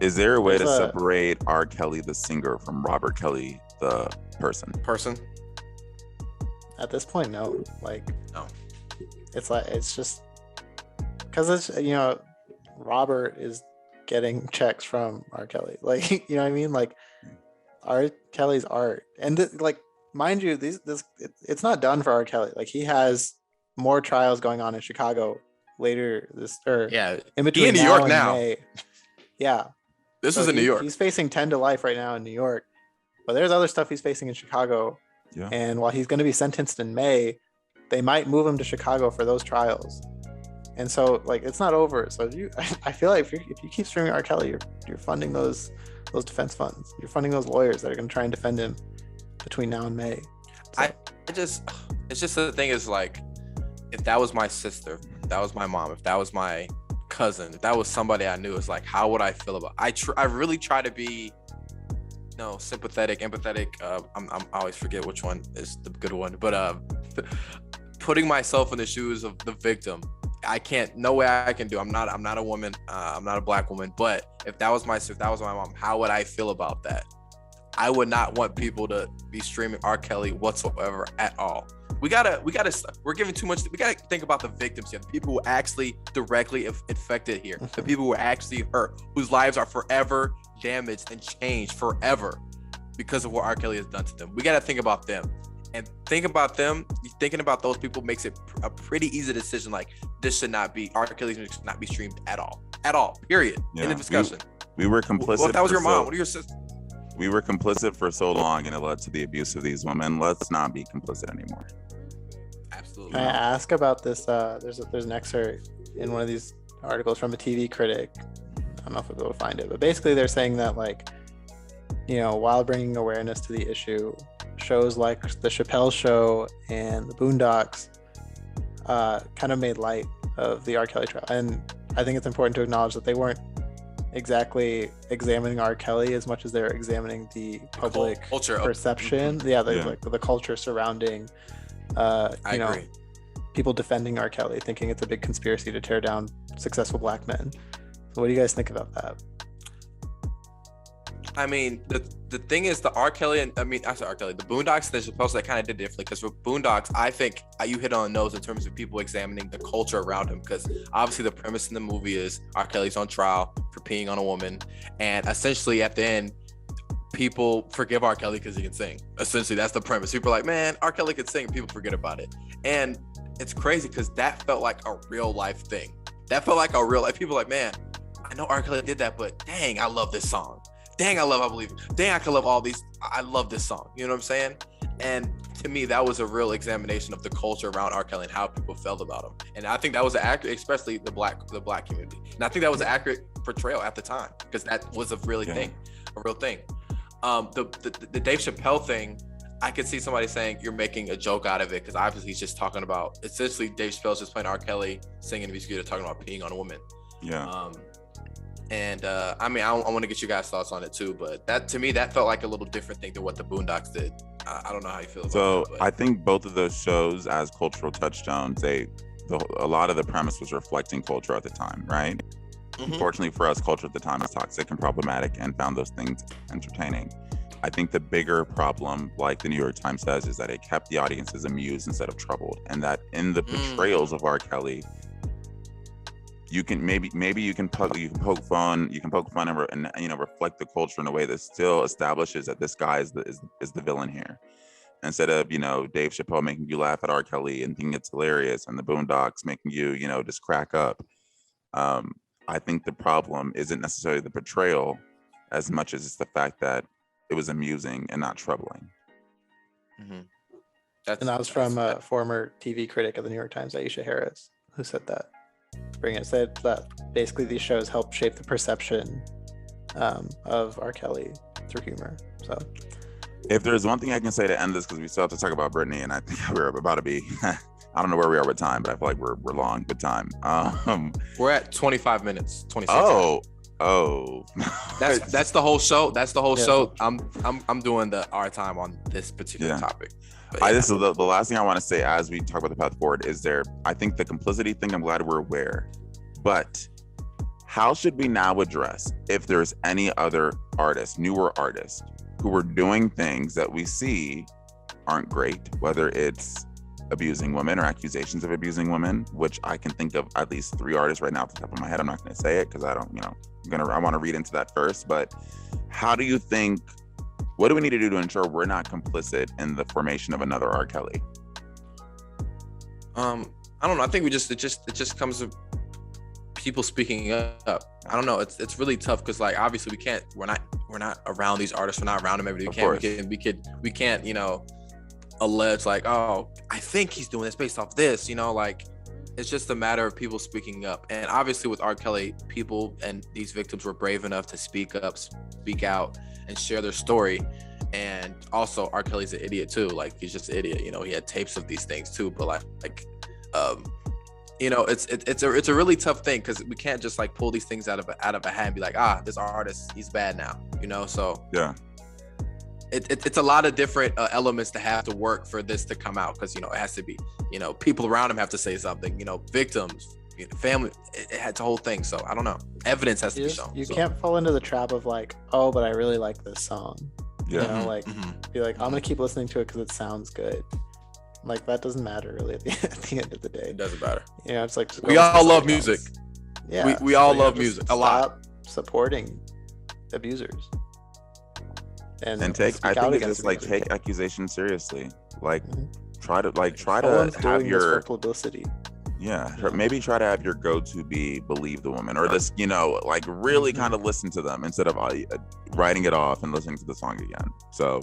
Is there a way to separate R. Kelly the singer from Robert Kelly the person? At this point, no. No. It's just because it's Robert is getting checks from R. Kelly. You know what I mean? R. Kelly's art, and mind you, it's not done for R. Kelly. He has more trials going on in Chicago later in between in New York now. May. Yeah. This is in New York. He's facing 10 to life right now in New York, but there's other stuff he's facing in Chicago. Yeah. And while he's going to be sentenced in May, they might move him to Chicago for those trials. And so it's not over. So I feel like if you keep streaming R. Kelly, you're funding those defense funds. You're funding those lawyers that are going to try and defend him between now and May. So. It's just the thing is if that was my sister, if that was my mom, if that was my cousin, if that was somebody I knew, it's how would I feel about it? I really try to be sympathetic, empathetic. I always forget which one is the good one, but putting myself in the shoes of the victim, no way I can do. I'm not a woman, I'm not a black woman, but if that was my sister, if that was my mom, how would I feel about that? I would not want people to be streaming R. Kelly whatsoever at all. We're giving too much. We gotta think about the victims here, the people who actually directly affected here, the people who are actually hurt, whose lives are forever damaged and changed forever because of what R. Kelly has done to them. We gotta think about them, and thinking about those people makes it a pretty easy decision. This should not be R. Kelly's music should not be streamed at all. Period. Yeah. In the discussion. We were complicit. Well, if that was your mom, what are your sisters? We were complicit for so long, and it led to the abuse of these women. Let's not be complicit anymore. Absolutely. Can I ask about this? There's an excerpt in one of these articles from a TV critic. I don't know if I'll be able to find it, but basically they're saying that while bringing awareness to the issue, shows like the Chappelle Show and the Boondocks kind of made light of the R. Kelly trial. And I think it's important to acknowledge that they weren't exactly examining R. Kelly as much as they're examining the public culture perception. The culture surrounding I agree. People defending R. Kelly, thinking it's a big conspiracy to tear down successful black men. So what do you guys think about that? I mean, the thing is, the R. Kelly and the Boondocks and the Chappelle Show, they kind of did differently, because with Boondocks, I think you hit on the nose in terms of people examining the culture around him, because obviously the premise in the movie is R. Kelly's on trial for peeing on a woman, and essentially at the end, people forgive R. Kelly because he can sing. Essentially, that's the premise. People are like, man, R. Kelly could sing, people forget about it. And it's crazy because that felt like a real life thing. That felt like a real life. People are like, man, I know R. Kelly did that, but dang, I love this song. Dang, I believe it. Dang, I could love all these. I love this song. You know what I'm saying? And to me, that was a real examination of the culture around R. Kelly and how people felt about him. And I think that was accurate, especially the black community. And I think that was an accurate portrayal at the time, because that was a real thing. The Dave Chappelle thing, I could see somebody saying you're making a joke out of it, because obviously he's just talking about, essentially Dave Chappelle's just playing R. Kelly singing music video, talking about peeing on a woman. Yeah. I mean, I want to get you guys' thoughts on it too, but that, to me, that felt like a little different thing than what the Boondocks did. I don't know how you feel about so that. I think both of those shows, as cultural touchstones, a lot of the premise was reflecting culture at the time, right? Mm-hmm. Unfortunately for us, culture at the time was toxic and problematic, and found those things entertaining. I think the bigger problem, like the New York Times says, is that it kept the audiences amused instead of troubled, and that in the portrayals of R. Kelly, you can maybe poke fun and reflect the culture in a way that still establishes that this guy is the villain here, instead of Dave Chappelle making you laugh at R. Kelly and thinking it's hilarious, and the Boondocks making you just crack up. I think the problem isn't necessarily the portrayal as much as it's the fact that it was amusing and not troubling. Mm-hmm. That was from a former TV critic of the New York Times, Aisha Harris, who said that. Said that basically these shows help shape the perception of R. Kelly through humor. So, if there's one thing I can say to end this, because we still have to talk about Britney, and I think we're about to be, I don't know where we are with time, but I feel like we're long with time. We're at 25 minutes. 26. Oh, That's the whole show. That's the whole Yeah. show. I'm doing our time on this particular topic. But This is the last thing I want to say as we talk about the path forward is I think the complicity thing, I'm glad we're aware, but how should we now address if there's any other artists, newer artists, who are doing things that we see aren't great, whether it's abusing women or accusations of abusing women, which I can think of at least 3 artists right now off the top of my head. I'm not going to say it because I don't, I want to read into that first. But how do you think, what do we need to do to ensure we're not complicit in the formation of another R. Kelly? I don't know. I think it just comes to people speaking up. I don't know. It's really tough because like obviously we're not around these artists. We're not around them every day. We can't allege like, oh, I think he's doing this based off this, like it's just a matter of people speaking up. And obviously with R. Kelly, people and these victims were brave enough to speak out and share their story. And also R. Kelly's an idiot too. Like he's just an idiot. He had tapes of these things too. But it's a really tough thing because we can't just like pull these things out of a hat and be like, this artist, he's bad now. So yeah. It's a lot of different elements to have to work for this to come out because it has to be people around him have to say something, victims, family, it's a whole thing. So I don't know, evidence has to be shown. You can't fall into the trap of like, oh, but I really like this song, be like, I'm gonna keep listening to it because it sounds good. Like that doesn't matter really at the end of the day. It doesn't matter. It's like we all love music. Yeah, we all love music a lot. Supporting abusers. And I think it's just like take accusations seriously. Like try to have your publicity. Yeah, maybe try to have your go-to be believe the woman or this, like really kind of listen to them instead of writing it off and listening to the song again. So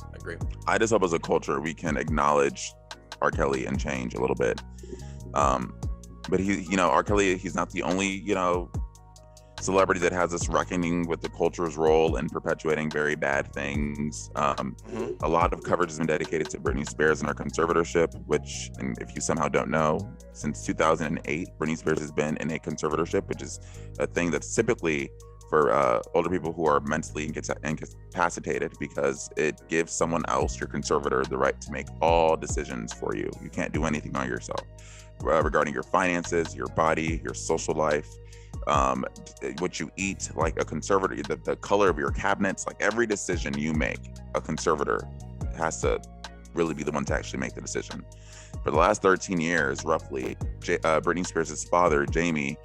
I agree. I just hope as a culture we can acknowledge R. Kelly and change a little bit. But R. Kelly, he's not the only, celebrity that has this reckoning with the culture's role in perpetuating very bad things. A lot of coverage has been dedicated to Britney Spears and her conservatorship, which, and if you somehow don't know, since 2008, Britney Spears has been in a conservatorship, which is a thing that's typically for older people who are mentally incapacitated because it gives someone else, your conservator, the right to make all decisions for you. You can't do anything on yourself regarding your finances, your body, your social life, what you eat. Like a conservator, the color of your cabinets, like every decision you make, a conservator has to really be the one to actually make the decision. For the last 13 years, roughly, Britney Spears' father, Jamie,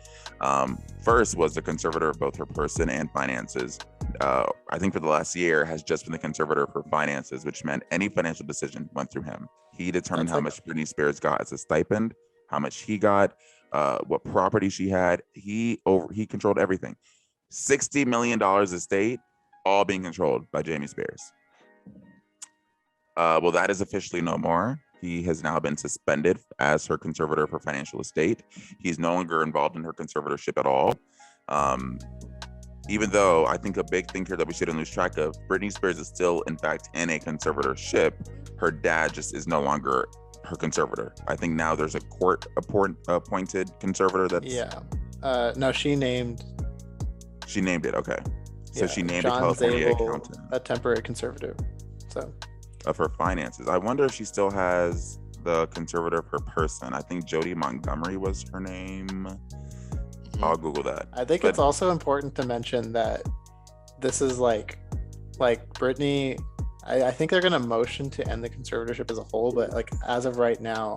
first was the conservator of both her person and finances. I think for the last year has just been the conservator of her finances, which meant any financial decision went through him. He determined how much Britney Spears got as a stipend, how much he got, what property she had. He controlled everything. $60 million estate, all being controlled by Jamie Spears. Well, that is officially no more. He has now been suspended as her conservator of her financial estate. He's no longer involved in her conservatorship at all. Even though I think a big thing here that we shouldn't lose track of, Britney Spears is still, in fact, in a conservatorship. Her dad just is no longer her conservator. I think now there's a court appointed conservator that's... No, she named it, okay. So she named John a California Zabel, accountant. a temporary conservator. So... of her finances. I wonder if she still has the conservator of her person. I think Jody Montgomery was her name. I'll Google that. I think it's also important to mention that this is like Britney. I think they're going to motion to end the conservatorship as a whole, but like as of right now,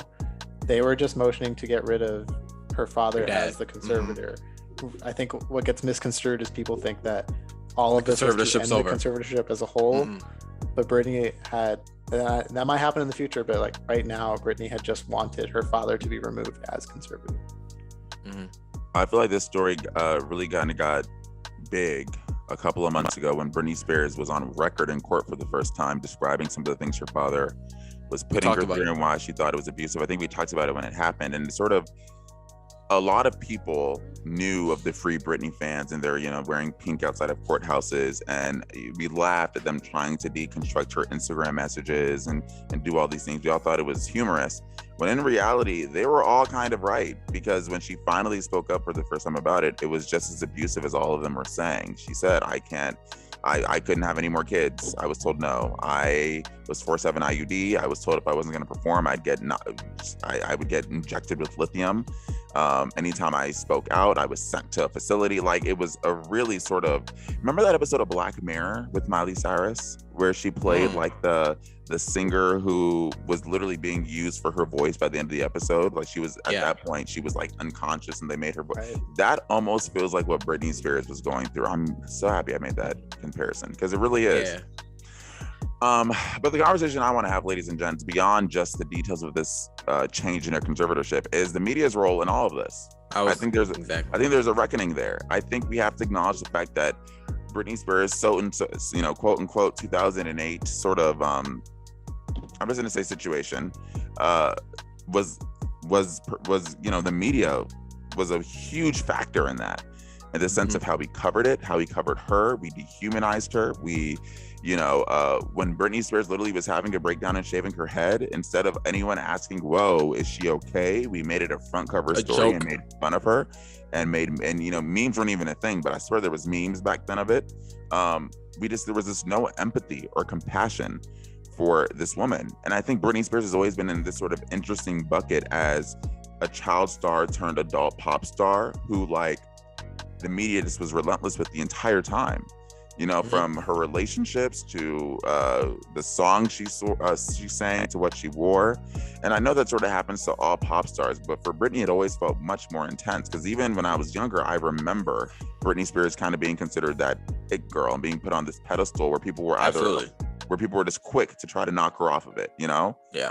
they were just motioning to get rid of her father as the conservator. I think what gets misconstrued is people think that all of this is to end the conservatorship as a whole. But Britney had, that might happen in the future, but like right now, Britney had just wanted her father to be removed as conservator. I feel like this story really got big a couple of months ago when Britney Spears was on record in court for the first time describing some of the things her father was putting her through and why she thought it was abusive. I think we talked about it when it happened, and sort of a lot of people knew of the Free Britney fans and they're, wearing pink outside of courthouses, and we laughed at them trying to deconstruct her Instagram messages and do all these things. We all thought it was humorous. when in reality, they were all kind of right, because when she finally spoke up for the first time about it, it was just as abusive as all of them were saying. She said, I couldn't have any more kids. I was told no. I was forced to have an IUD. I was told if I wasn't going to perform, I would get injected with lithium. Anytime I spoke out, I was sent to a facility. Like, it was a really sort of, remember that episode of Black Mirror with Miley Cyrus, where she played like the singer who was literally being used for her voice by the end of the episode? Like, she was at that point, she was like unconscious and they made her voice. That almost feels like what Britney Spears was going through. I'm so happy I made that comparison, because it really is. But the conversation I want to have, ladies and gents, beyond just the details of this change in her conservatorship, is the media's role in all of this. I think there's a reckoning there. I think we have to acknowledge the fact that Britney Spears, quote unquote 2008 sort of I was going to say situation, was the media was a huge factor in that, in the sense of how we covered it, how we covered her, we dehumanized her. We, when Britney Spears literally was having a breakdown and shaving her head, instead of anyone asking, "Whoa, is she okay?" we made it a front cover story and made fun of her, and memes weren't even a thing, but I swear there was memes back then of it. There was this no empathy or compassion for this woman. And I think Britney Spears has always been in this sort of interesting bucket as a child star turned adult pop star who, like, the media just was relentless with the entire time, from her relationships to the songs she sang to what she wore. And I know that sort of happens to all pop stars, but for Britney, it always felt much more intense, because even when I was younger, I remember Britney Spears kind of being considered that it girl and being put on this pedestal where people were where people were just quick to try to knock her off of it, Yeah.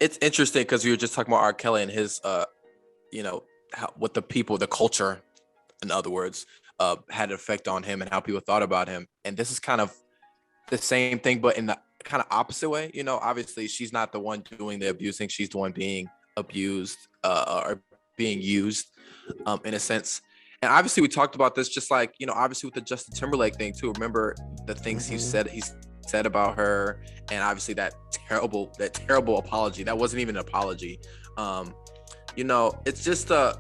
It's interesting because we were just talking about R. Kelly and his, what the culture, in other words, had an effect on him and how people thought about him. And this is kind of the same thing, but in the kind of opposite way. Obviously she's not the one doing the abusing. She's the one being abused or being used in a sense. And obviously we talked about this, just like, obviously with the Justin Timberlake thing too. Remember the things he said about her, and obviously that terrible apology. That wasn't even an apology. It's just I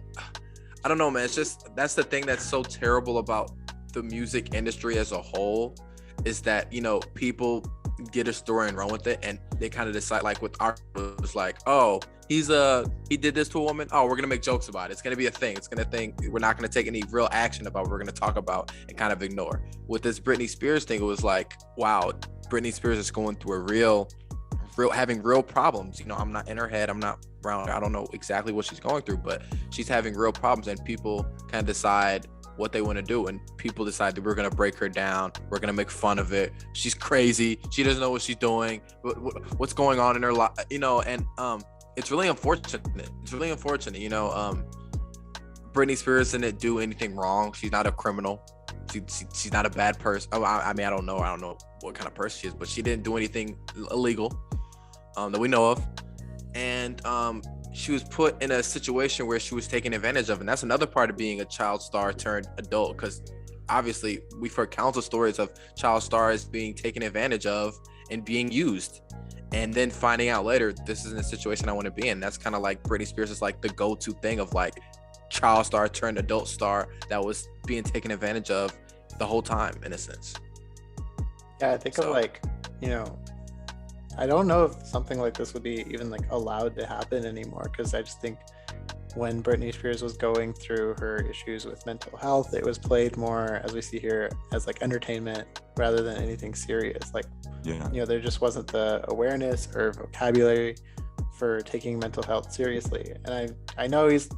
don't know, man. It's just, that's the thing that's so terrible about the music industry as a whole, is that, people get a story and run with it, and they kind of decide, like with art, it's like, oh, he did this to a woman, oh, we're gonna make jokes about it, it's gonna be a thing, we're not gonna take any real action about what we're gonna talk about and kind of ignore. With this Britney Spears thing, it was like, wow, Britney Spears is going through having real problems. I'm not in her head, I'm not around, I don't know exactly what she's going through, but she's having real problems, and people kind of decide what they want to do, and people decide that we're going to break her down, we're going to make fun of it, she's crazy, she doesn't know what she's doing, what's going on in her life, and it's really unfortunate. Britney Spears didn't do anything wrong. She's not a criminal. She's not a bad person. I don't know what kind of person she is, but she didn't do anything illegal that we know of. And she was put in a situation where she was taken advantage of. And that's another part of being a child star turned adult, because obviously we've heard countless stories of child stars being taken advantage of and being used, and then finding out later, this isn't a situation I want to be in. That's kind of like Britney Spears is like the go-to thing of like child star turned adult star that was being taken advantage of the whole time, in a sense. Yeah, I think of like, I don't know if something like this would be even like allowed to happen anymore, because I just think when Britney Spears was going through her issues with mental health, it was played more, as we see here, as like entertainment rather than anything serious. Like, there just wasn't the awareness or vocabulary for taking mental health seriously. And I know he's,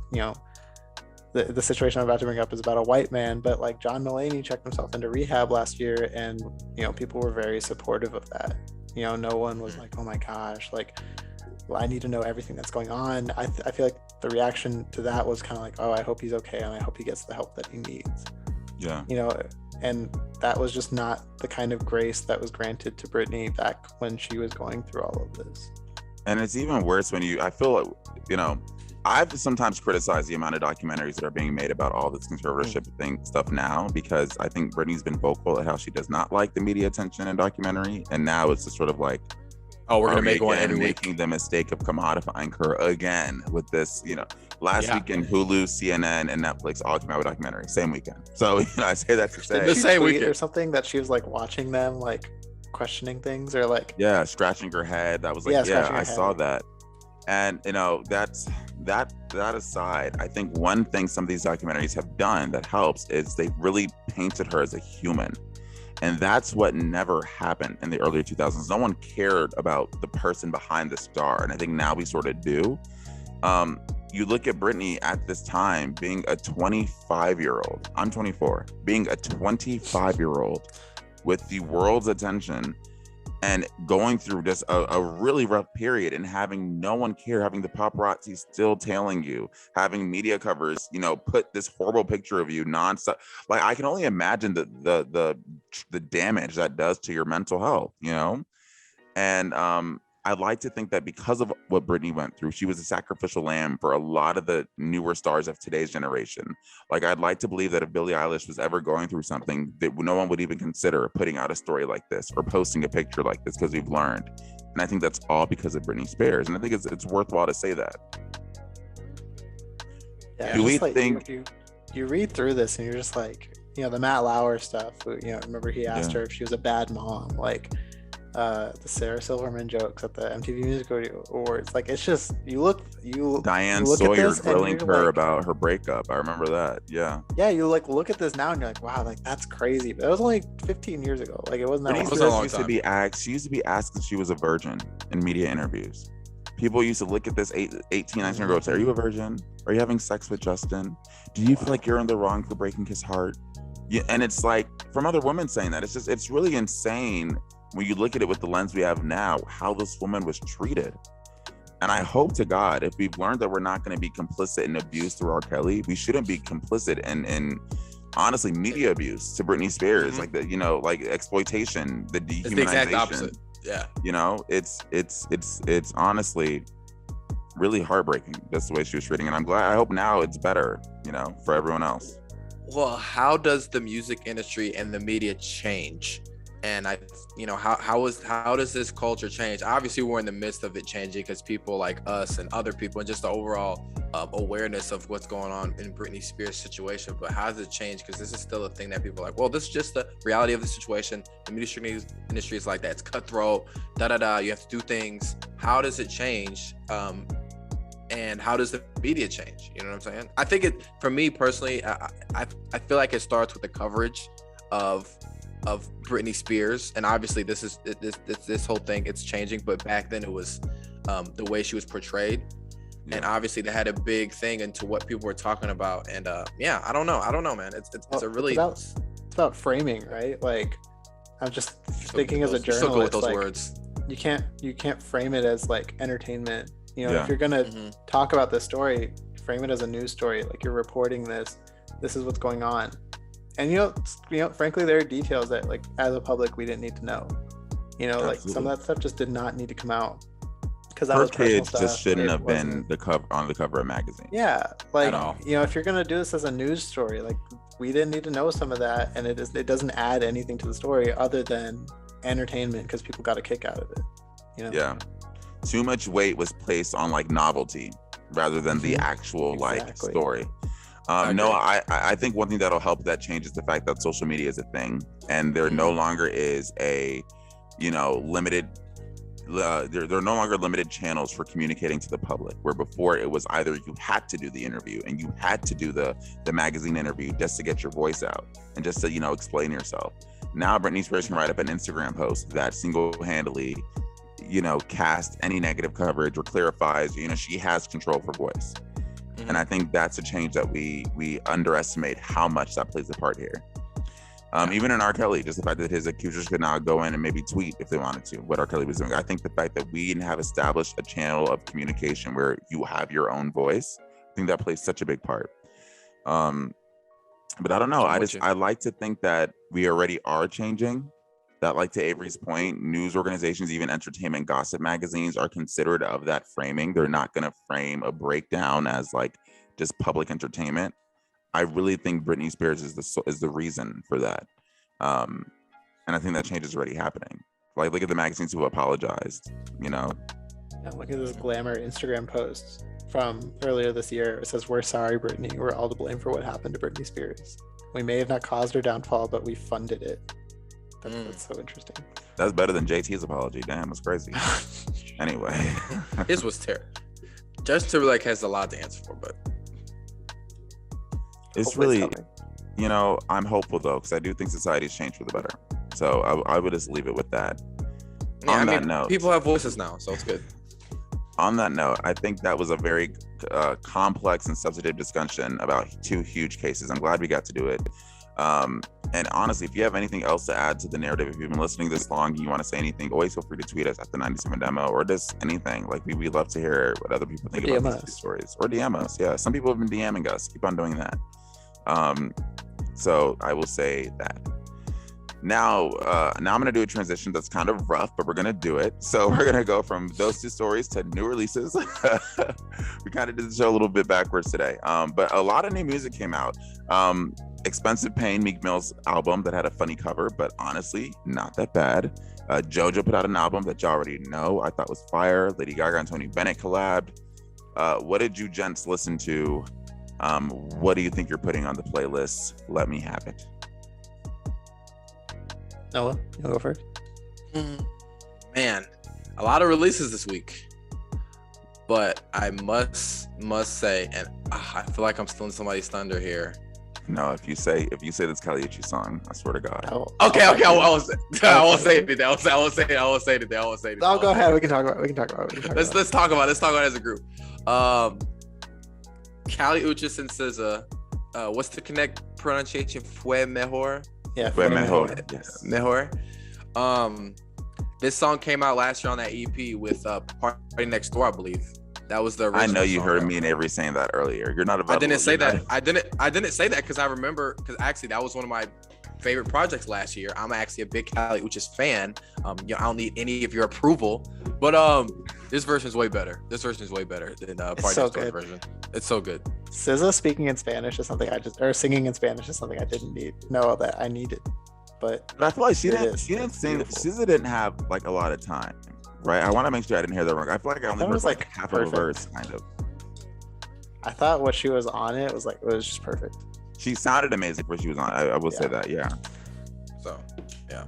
the situation I'm about to bring up is about a white man, but like John Mulaney checked himself into rehab last year, and people were very supportive of that. No one was like, oh my gosh, like, well, I need to know everything that's going on. I feel like the reaction to that was kind of like, oh, I hope he's okay, and I hope he gets the help that he needs. Yeah. And that was just not the kind of grace that was granted to Britney back when she was going through all of this. And it's even worse when I feel like, I've sometimes criticized the amount of documentaries that are being made about all this conservatorship stuff now, because I think Britney's been vocal at how she does not like the media attention and documentary. And now it's just sort of like, Oh, we're Are gonna we make one again every making week. the mistake of commodifying her again with this? Last Yeah. weekend, Hulu, CNN, and Netflix all came out with a documentary, same weekend. So I say that to Did say, The she same tweet weekend. or something that she was like watching them, like questioning things, or like yeah, scratching her head. That was like, Yeah, yeah, scratching her I saw head. that. And that aside, I think one thing some of these documentaries have done that helps is they've really painted her as a human. And that's what never happened in the earlier 2000s. No one cared about the person behind the star. And I think now we sort of do. You look at Britney at this time being a 25-year-old. I'm 24. Being a 25-year-old with the world's attention and going through just a really rough period and having no one care, having the paparazzi still tailing you, having media covers, put this horrible picture of you nonstop. Like, I can only imagine the damage that does to your mental health, And I'd like to think that because of what Britney went through, she was a sacrificial lamb for a lot of the newer stars of today's generation. Like, I'd like to believe that if Billie Eilish was ever going through something, that no one would even consider putting out a story like this or posting a picture like this, because we've learned. And I think that's all because of Britney Spears. And I think it's worthwhile to say that. Yeah, Do we just like think- you read through this and you're just like, the Matt Lauer stuff. Remember he asked her if she was a bad mom, like the Sarah Silverman jokes at the MTV Music Awards. Like, it's just Diane you look at Sawyer this and grilling you're her like- about her breakup. I remember that. Yeah. Yeah, you like look at this now and you're like, wow, like that's crazy. But that was only 15 years ago. Like, it wasn't that Britney long. was a Spears long used to time. be asked. She used to be asked if she was a virgin in media interviews. People used to look at this 18, 19-year-old and say, "Are you a virgin? Are you having sex with Justin? Do you feel like you're in the wrong for breaking his heart?" Yeah, and it's like, from other women saying that, it's really insane when you look at it with the lens we have now, how this woman was treated. And I hope to God, if we've learned that we're not going to be complicit in abuse through R. Kelly, we shouldn't be complicit in honestly media abuse to Britney Spears, like like exploitation, the dehumanization. It's the exact opposite. Yeah. It's honestly really heartbreaking. That's the way she was treating it. I hope now it's better, for everyone else. Well, how does the music industry and the media change? And how does this culture change? Obviously, we're in the midst of it changing because people like us and other people, and just the overall awareness of what's going on in Britney Spears' situation. But how does it change? Because this is still a thing that people are like, well, this is just the reality of the situation. The music industry is like that. It's cutthroat. You have to do things. How does it change? And how does the media change? You know what I'm saying? I think for me personally, I feel like it starts with the coverage of Britney Spears, and obviously this whole thing, it's changing, but back then it was the way she was portrayed, and obviously they had a big thing into what people were talking about, and I don't know, man. It's a really it's about framing, right? Like, I'm just thinking as a Still go with journalist, those like, words. you can't frame it as like entertainment. Yeah. If you're gonna Mhm. talk about this story, frame it as a news story. Like, you're reporting this is what's going on. And frankly, there are details that, like, as a public, we didn't need to know. Like, some of that stuff just did not need to come out because that Her was personal kids stuff. just shouldn't It have been wasn't- on the cover of magazine. Yeah, like, At all. if you're gonna do this as a news story, like, we didn't need to know some of that, and it doesn't add anything to the story other than entertainment because people got a kick out of it. Yeah. Too much weight was placed on like novelty rather than the actual like Exactly. story. I think one thing that'll help that change is the fact that social media is a thing, and there no longer is a limited there are no longer limited channels for communicating to the public, where before it was either you had to do the interview and you had to do the magazine interview just to get your voice out and just to explain yourself. Now Britney Spears can write up an Instagram post that single-handedly cast any negative coverage or clarifies she has control for voice. And I think that's a change that we underestimate how much that plays a part here. Even in R. Kelly, just the fact that his accusers could now go in and maybe tweet if they wanted to what R. Kelly was doing. I think the fact that we have established a channel of communication where you have your own voice, I think that plays such a big part. But I don't know. I like to think that we already are changing. That, like, to Avery's point, news organizations, even entertainment gossip magazines, are considerate of that framing. They're not going to frame a breakdown as like just public entertainment. I really think Britney Spears is the reason for that, and I think that change is already happening. Like, look at the magazines who apologized. You know. Yeah, look at this glamour Instagram post from earlier this year. It says, "We're sorry, Britney. We're all to blame for what happened to Britney Spears. We may have not caused her downfall, but we funded it." That's so interesting. That's better than JT's apology. Damn, it's crazy. Anyway, his was terrible. Justin Timberlake has a lot to answer for, but it's really, you know, I'm hopeful though, because I do think society's changed for the better. So I would just leave it with that. Yeah, on that note, people have voices now, so it's good. On that note, I think that was a very complex and substantive discussion about two huge cases. I'm glad we got to do it. And honestly, if you have anything else to add to the narrative, if you've been listening this long and you want to say anything, always feel free to tweet us at the 97 Demo or just anything. Like, we love to hear what other people think about these stories. Or DM us. Yeah, some people have been DMing us. Keep on doing that. So I will say that. Now I'm going to do a transition that's kind of rough, but we're going to do it. So we're going to go from those two stories to new releases. We kind of did the show a little bit backwards today. But a lot of new music came out. Expensive Pain, Meek Mill's album that had a funny cover, but honestly, not that bad. JoJo put out an album that you already know I thought was fire. Lady Gaga and Tony Bennett collabed. What did you gents listen to? What do you think you're putting on the playlist? Let me have it. Noah, you go first. Man, a lot of releases this week, but I must say, and I feel like I'm stealing somebody's thunder here. No, if you say this Kali Uchis song, I swear to God. Okay, I won't say it. I won't say it. Oh, go ahead. We can talk about it. Let's talk about it as a group. Kali Uchis and SZA. What's the correct pronunciation? Fue mejor. Yeah, Fue mejor. Yes. Mejor. This song came out last year on that EP with Party Next Door, I believe. That was the original. I know you song. heard me and Avery saying that earlier. You're not about. I didn't say that. I didn't say that because I remember, because actually that was one of my favorite projects last year. I'm actually a big Kali Uchis fan. I don't need any of your approval, but this version is way better. This version is way better than Party Next Door version. It's so good. SZA speaking in Spanish is something singing in Spanish is something I didn't know that I needed. But I feel like she didn't sing. SZA didn't have like a lot of time. Right, I want to make sure I didn't hear that wrong. I feel like I only heard like half of a verse, kind of. I thought what she was on it was just perfect. She sounded amazing where she was on. I will say that, yeah. So, yeah.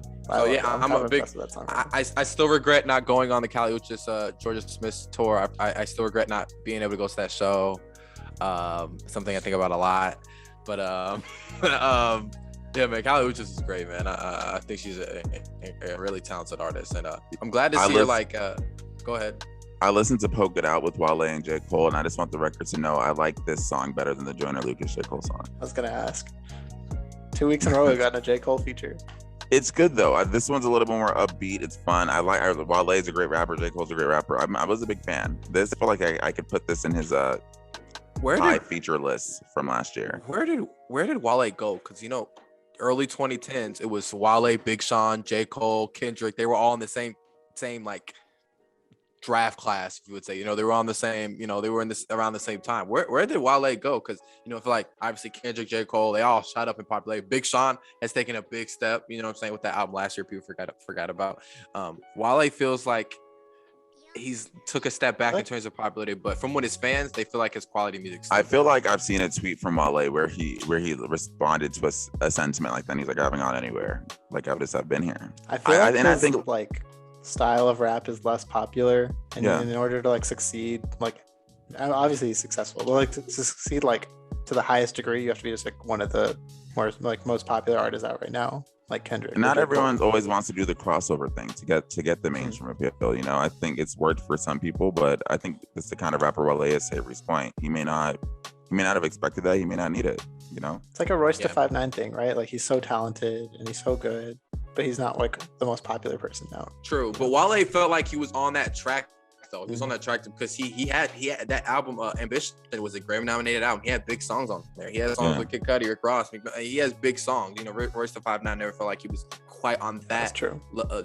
I'm a big. That song. I still regret not going on the Kali Uchis Georgia Smith tour. I still regret not being able to go to that show. Something I think about a lot. But yeah, man, Kali Uchis is great, man. I think she's a really talented artist, and I'm glad to see her. Go ahead. I listened to Poke It Out with Wale and J. Cole, and I just want the record to know I like this song better than the Joyner Lucas J. Cole song. I was gonna ask. 2 weeks in a row, we got a J. Cole feature. It's good though. This one's a little bit more upbeat. It's fun. Wale is a great rapper. J. Cole's a great rapper. I was a big fan. I feel like I could put this in his high feature list from last year. Where did Wale go? Because early 2010s, it was Wale, Big Sean, J. Cole, Kendrick. They were all in the same like draft class, if you would say. They were on the same, they were around the same time. Where did Wale go? Because I feel like obviously Kendrick, J. Cole, they all shot up in popularity. Big Sean has taken a big step, with that album last year people forgot about. Wale feels like he's took a step back in terms of popularity, but from what his fans, they feel like his quality music. I feel like I've seen a tweet from Wale where he responded to a sentiment like that. And he's like, I haven't gone anywhere. Like I've been here. I feel I think like style of rap is less popular, and in order to like succeed, like obviously he's successful, but like to succeed like to the highest degree, you have to be just like one of the most popular artists out right now. Like Kendrick. Not everyone always wants to do the crossover thing to get the mainstream appeal. I think it's worked for some people, but I think it's the kind of rapper Wale is. To Avery's point, he may not have expected that. He may not need it. It's like a Royce to 5'9" thing, right? Like he's so talented and he's so good, but he's not like the most popular person now. True, but Wale felt like he was on that track. Though he was on that track because he had that album Ambition. It was a Grammy nominated album. He had big songs on there. He had songs with Kid Cudi, Rick Ross. He has big songs. Royce the 5'9" never felt like he was quite on that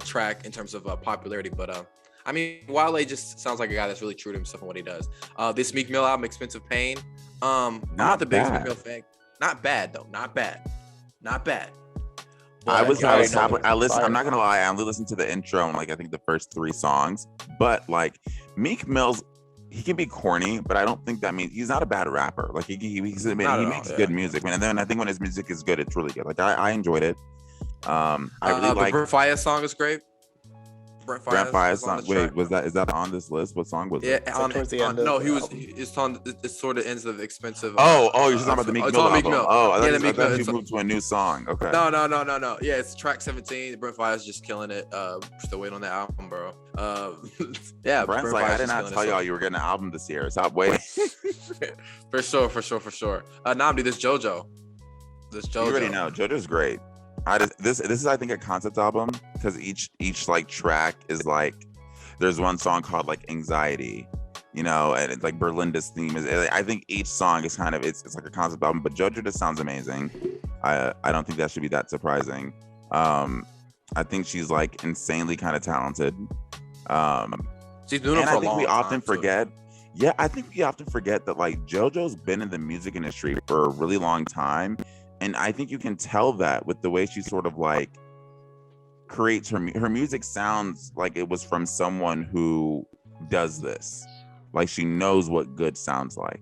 track in terms of popularity. But Wale just sounds like a guy that's really true to himself and what he does. This Meek Mill album, Expensive Pain. I'm not the biggest Meek Mill fan. Not bad though. Not bad. I was Fire. I listened. I'm Fire. not gonna lie. I only listened to the intro and like I think the first 3 songs. But like Meek Mill's, he can be corny, but I don't think that means he's not a bad rapper. Like he makes good music, man. And then I think when his music is good, it's really good. Like I enjoyed it. I really like the Brent song is great. Brent Faiyaz song. Wait, is that on this list? What song was it? Yeah, towards the end. No, it's on. It sort of ends the expensive. You're talking about the Meek Mill album. Meek Mill. Oh, I Yeah, thought you moved to a new song. Okay. No. Yeah, it's track 17. Brent Faiyaz just killing it. Still waiting on that album, bro. Yeah, Brent's like, I did not tell y'all you were getting an album this year. Stop waiting. For sure. Nnamdi, this JoJo. You already know. JoJo's great. This is I think a concept album because each like track is like there's one song called like Anxiety, you know, and it's like Berlinda's theme is. I think each song is kind of it's like a concept album, but JoJo just sounds amazing. I don't think that should be that surprising. I think she's like insanely kind of talented. She's doing it for a long time. I think we often forget. Yeah, I think we often forget that like JoJo's been in the music industry for a really long time. And I think you can tell that with the way she sort of like creates her music sounds like it was from someone who does this. Like she knows what good sounds like.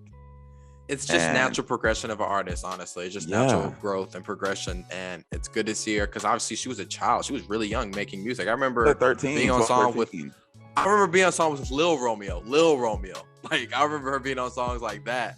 It's just natural progression of an artist, honestly. It's just natural growth and progression. And it's good to see her because obviously she was a child. She was really young making music. I remember 13, being on 12, song 13. being on songs with Lil Romeo. Like I remember her being on songs like that.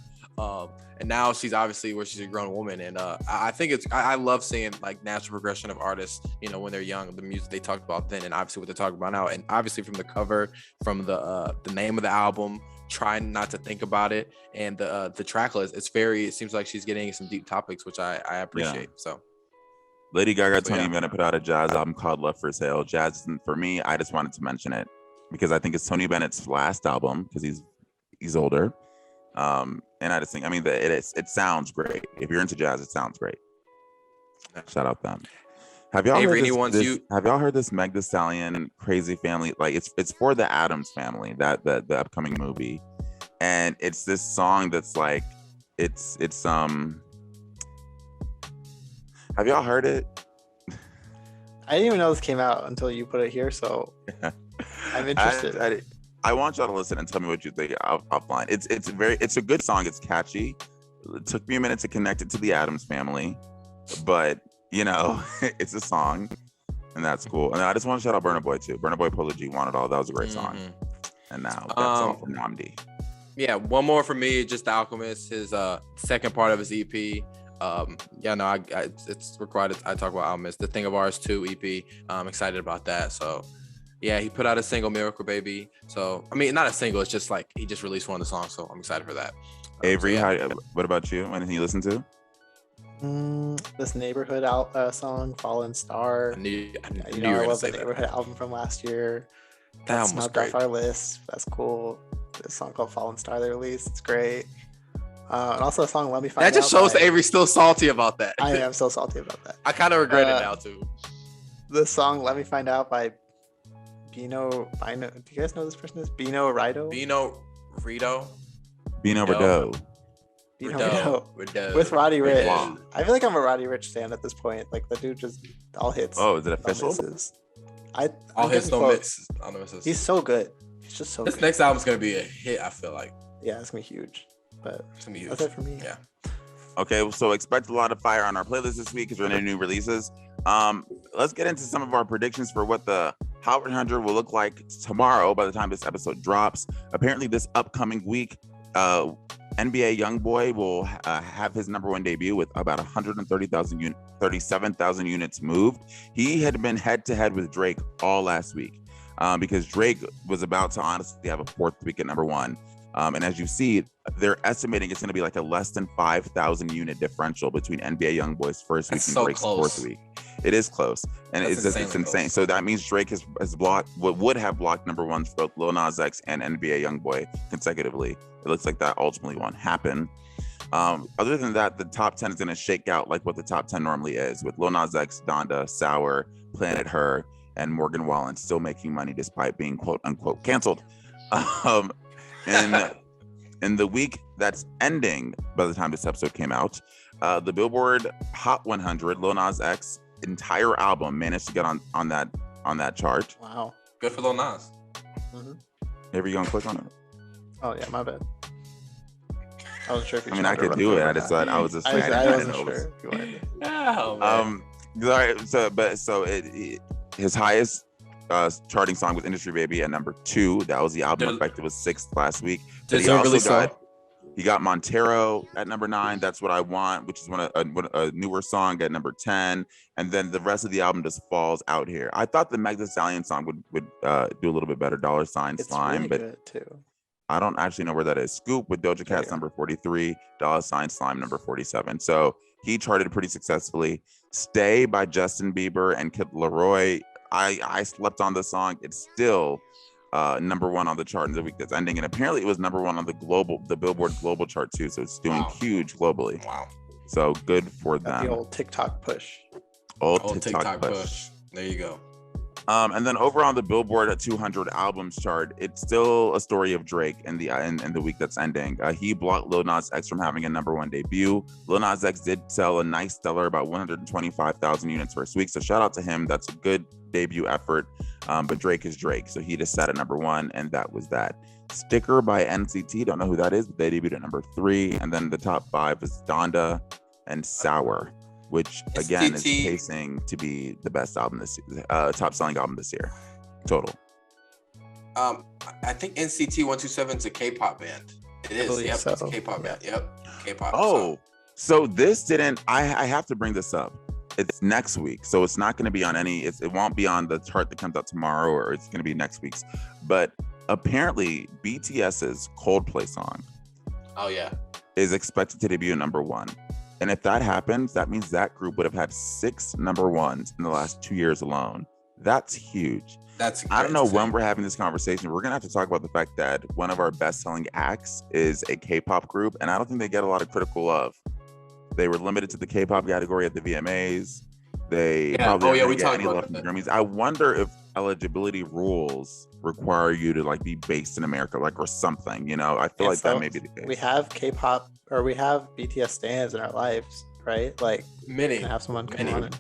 And now she's obviously where she's a grown woman. And I think I love seeing like natural progression of artists, you know, when they're young, the music they talked about then and obviously what they're talking about now. And obviously from the cover, from the name of the album, trying not to think about it. And the track list, it seems like she's getting some deep topics, which I appreciate. So Lady Gaga, Tony Bennett put out a jazz album called Love for Sale. Jazz isn't for me. I just wanted to mention it because I think it's Tony Bennett's last album because he's older. And I just think, I mean, it sounds great. If you're into jazz, it sounds great. Shout out them. Have y'all heard this Meg Thee Stallion Crazy Family? Like it's for the Addams Family, that the upcoming movie, and it's this song that's like it's Have y'all heard it? I didn't even know this came out until you put it here, so I'm interested. I want y'all to listen and tell me what you think offline. It's a good song. It's catchy. It took me a minute to connect it to the Addams Family, but you know, it's a song, and that's cool. And I just want to shout out Burna Boy too. Burna Boy Polo G, Want It All. That was a great song. And now that's all from Nnamdi. Yeah, one more for me. Just The Alchemist, his second part of his EP. It's required. I talk about Alchemist, the Thing of Ours 2 EP. I'm excited about that. So. Yeah, he put out a single, Miracle Baby. So, I mean, not a single. It's just like he just released one of the songs. So I'm excited for that. Avery, what about you? What did you listen to? This Neighborhood song, Fallen Star. I love the Neighborhood album from last year. That's not off our list. That's cool. This song called Fallen Star they released. It's great. And also a song, Let Me Find Out. That just shows Avery's still salty about that. I am so salty about that. I kind of regret it now, too. The song Let Me Find Out by Bino, do you guys know who this person is? Bino Rido? Bino Rido. With Roddy Ricch. I feel like I'm a Roddy Ricch fan at this point. Like the dude just all hits. Oh, is it official? All hits, no misses. He's so good. He's just so good. This next album's gonna be a hit, I feel like. Yeah, it's gonna be huge. But it's gonna be huge. That's it for me. Yeah. Okay, so expect a lot of fire on our playlist this week because we're in new releases. Let's get into some of our predictions for what the Hot 100 will look like tomorrow by the time this episode drops. Apparently this upcoming week, NBA YoungBoy will have his number one debut with about 37,000 units moved. He had been head to head with Drake all last week because Drake was about to honestly have a fourth week at number one. And as you see, they're estimating it's going to be like a less than 5,000 unit differential between NBA YoungBoy's first week and Drake's fourth week. It is close, and it's insane. Close. So that means Drake has blocked what would have blocked number ones for both Lil Nas X and NBA YoungBoy consecutively. It looks like that ultimately won't happen. Other than that, the top 10 is going to shake out like what the top 10 normally is, with Lil Nas X, Donda, Sour, Planet Her, and Morgan Wallen still making money despite being quote unquote canceled. In the week that's ending by the time this episode came out, the Billboard Hot 100, Lil Nas X entire album managed to get on that chart. Wow. Good for Lil Nas. Mm-hmm. Avery, you gonna click on it? Oh yeah, my bad. I wasn't sure if you. I mean, I could do it. I just thought I was just. I wasn't sure if you wanted to. Oh, man. His highest charting song was "Industry Baby" at number 2. That was the album effect. It was 6th last week. But he got Montero at number 9. That's What I Want, which is a newer song at number 10. And then the rest of the album just falls out here. I thought the Meg Thee Stallion song would do a little bit better. $$ Slime, really but good too. I don't actually know where that is. Scoop with Doja Cat's number 43, $$ Slime number 47. So he charted pretty successfully. Stay by Justin Bieber and Kid Laroi. I slept on the song. It's still number 1 on the chart in the week that's ending, and apparently it was number 1 on the Billboard global chart too. So it's doing huge globally. Wow. So good for them. The old TikTok push. Old TikTok push. There you go. And then over on the Billboard 200 albums chart, it's still a story of Drake in the week that's ending. He blocked Lil Nas X from having a number 1 debut. Lil Nas X did sell a nice stellar about 125,000 units first week. So shout out to him. That's a good debut effort. But Drake is Drake. So he just sat at number 1, and that was that. Sticker by NCT. Don't know who that is, but they debuted at number 3. And then the top 5 is Donda and Sour, which again is pacing to be the best album this year, top selling album this year, total. I think NCT 127 is a K-pop band. It is. Yep, so. It's a K-pop band. Yep, K-pop. Oh, so this didn't. I have to bring this up. It's next week, so it's not going to be on any. It won't be on the chart that comes out tomorrow, or it's going to be next week's. But apparently, BTS's Coldplay song. Oh yeah. Is expected to debut number 1. And if that happens, that means that group would have had 6 number 1s in the last 2 years alone. That's huge. I don't know when we're having this conversation. We're going to have to talk about the fact that one of our best-selling acts is a K-pop group, and I don't think they get a lot of critical love. They were limited to the K-pop category at the VMAs. They probably don't get any love from the Grammys. I wonder if eligibility rules require you to like be based in America, like, or something. You know, I feel like that may be the case. We have K-pop, or we have BTS stans in our lives, right? Like, many. Have someone come on and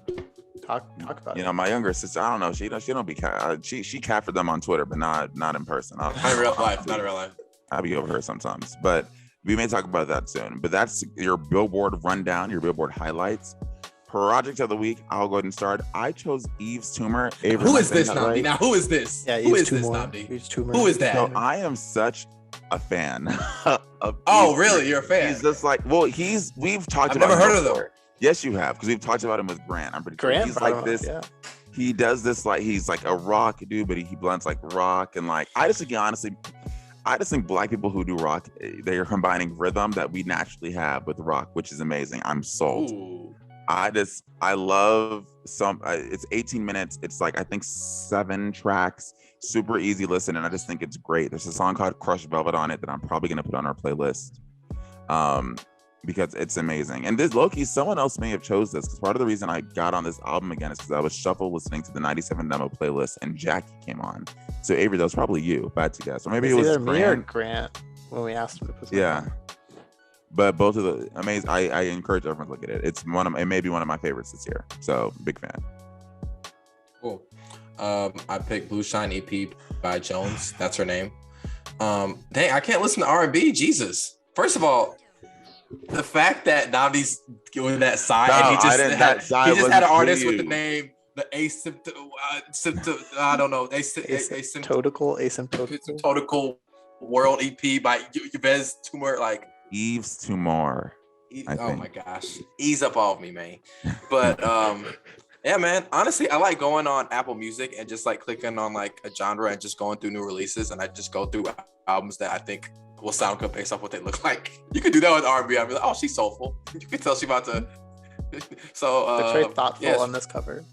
talk about it. You know, my younger sister, I don't know, she don't be she cat for them on Twitter, but not in person. Not in real life. I'll be over her sometimes, but we may talk about that soon. But that's your Billboard rundown, your Billboard highlights. Project of the week, I'll go ahead and start. I chose Yves Tumor. Who is this, Nnamdi? Right? Now, who is this? Yeah, who is this, Nnamdi? Who is that? So I am such a fan of Yves. Really? You're a fan? He's just like, well, we've talked I've about never heard of them. Yes, you have, because we've talked about him with Grant. I'm pretty sure. He's like this. Yeah. He does this like he's like a rock dude, but he blends like rock and like I just think Black people who do rock, they are combining rhythm that we naturally have with rock, which is amazing. I'm sold. Ooh. I love it's 18 minutes. It's like, I think 7 tracks, super easy listen. And I just think it's great. There's a song called Crushed Velvet on it that I'm probably going to put on our playlist. Because it's amazing. And this low-key, someone else may have chose this, because part of the reason I got on this album again is because I was shuffle listening to the 97 demo playlist and Jackie came on. So Avery, that was probably you, if I had to guess. Or maybe it was either me or Grant when we asked him to put something on. But both of the amazing. I encourage everyone to look at it. It may be one of my favorites this year. So big fan. Cool. I picked Blue Shine EP by Jones. That's her name. Dang, I can't listen to R&B. Jesus. First of all, the fact that Nnamdi's giving that side, and he just had an artist with the name, the asymptotical world EP by Yves Tumor, like Yves Tumor. Oh my gosh, ease up off me, man. But yeah, man. Honestly, I like going on Apple Music and just like clicking on like a genre and just going through new releases, and I just go through albums that I think will sound good based off what they look like. You could do that with R&B. I'd be like, oh, she's soulful. You can tell she's about to. So it's very thoughtful on this cover.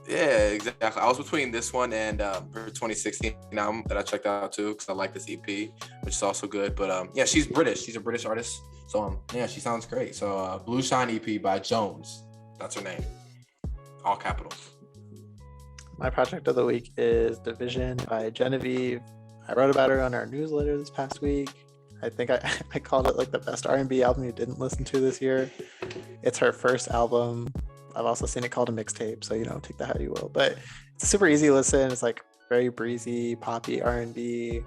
Yeah, exactly. I was between this one and her 2016 album that I checked out too, because I like this EP, which is also good. But yeah, she's British. She's a British artist. So yeah, she sounds great. So Blue Shine EP by Jones. That's her name. All capitals. My project of the week is Division by Genevieve. I wrote about her on our newsletter this past week. I think I called it like the best R&B album you didn't listen to this year. It's her first album. I've also seen it called a mixtape, so take that how you will. But it's a super easy listen. It's like very breezy, poppy R&B.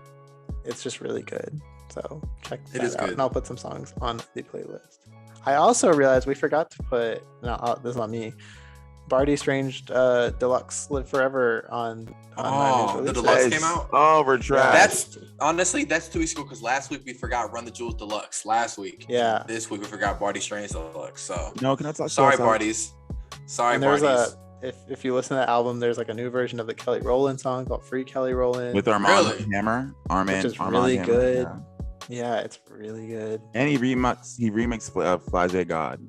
It's just really good. So check that out. Good. And I'll put some songs on the playlist. I also realized we forgot to put. No, this is not me. Barty Strange Deluxe Live Forever on the Deluxe came out. Oh, we're trash. That's honestly 2 weeks ago because last week we forgot Run the Jewels Deluxe. Last week, yeah. This week we forgot Barty Strange Deluxe. So no, can I talk? Sorry, Barties. Sorry, and there's Barties. If you listen to that album, there's like a new version of the Kelly Rowland song called Free Kelly Rowland with Armand Hammer, which is Armand really Hammer, good. Yeah. It's really good. And he remixed Flage God,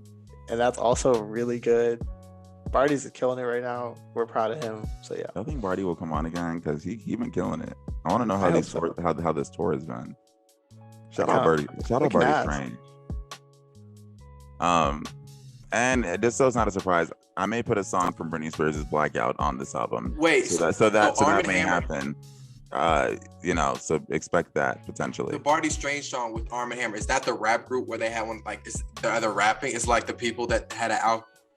and that's also really good. Barty's killing it right now. We're proud of him. So yeah, I think Barty will come on again because he been killing it. I want to know how this tour has been. Shout out Barty. Shout out Barty Strange. And this is not a surprise. I may put a song from Britney Spears' Blackout on this album. Wait, so that may Hammer. happen. So expect that potentially. The Barty Strange song with Arm & Hammer, is that the rap group where they had one like the other rapping? It's like the people that had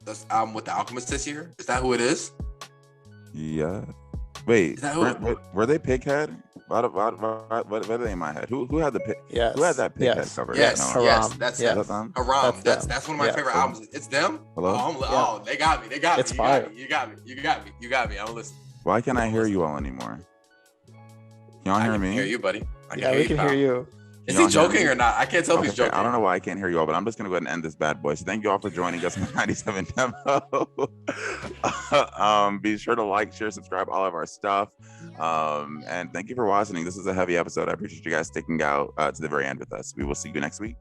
this album with the Alchemist this year. Is that who it is? Yeah. Wait, who were they Pighead? What are they in my head? Who had the pig? Yes. Who had that Pighead cover? Yes. No. Yes. That's them. Haram. That's one of my favorite albums. It's them. Hello. Oh, they got me. It's fire. You got me. I'm listening. Why can't I hear you all anymore? Y'all hear me? I can hear you, buddy. We can hear you. Is he joking or not? I can't tell if he's joking. I don't know why I can't hear you all, but I'm just gonna go ahead and end this bad boy. So thank you all for joining us on the 97 demo. Be sure to like, share, subscribe, all of our stuff. And thank you for watching. This is a heavy episode. I appreciate you guys sticking out to the very end with us. We will see you next week.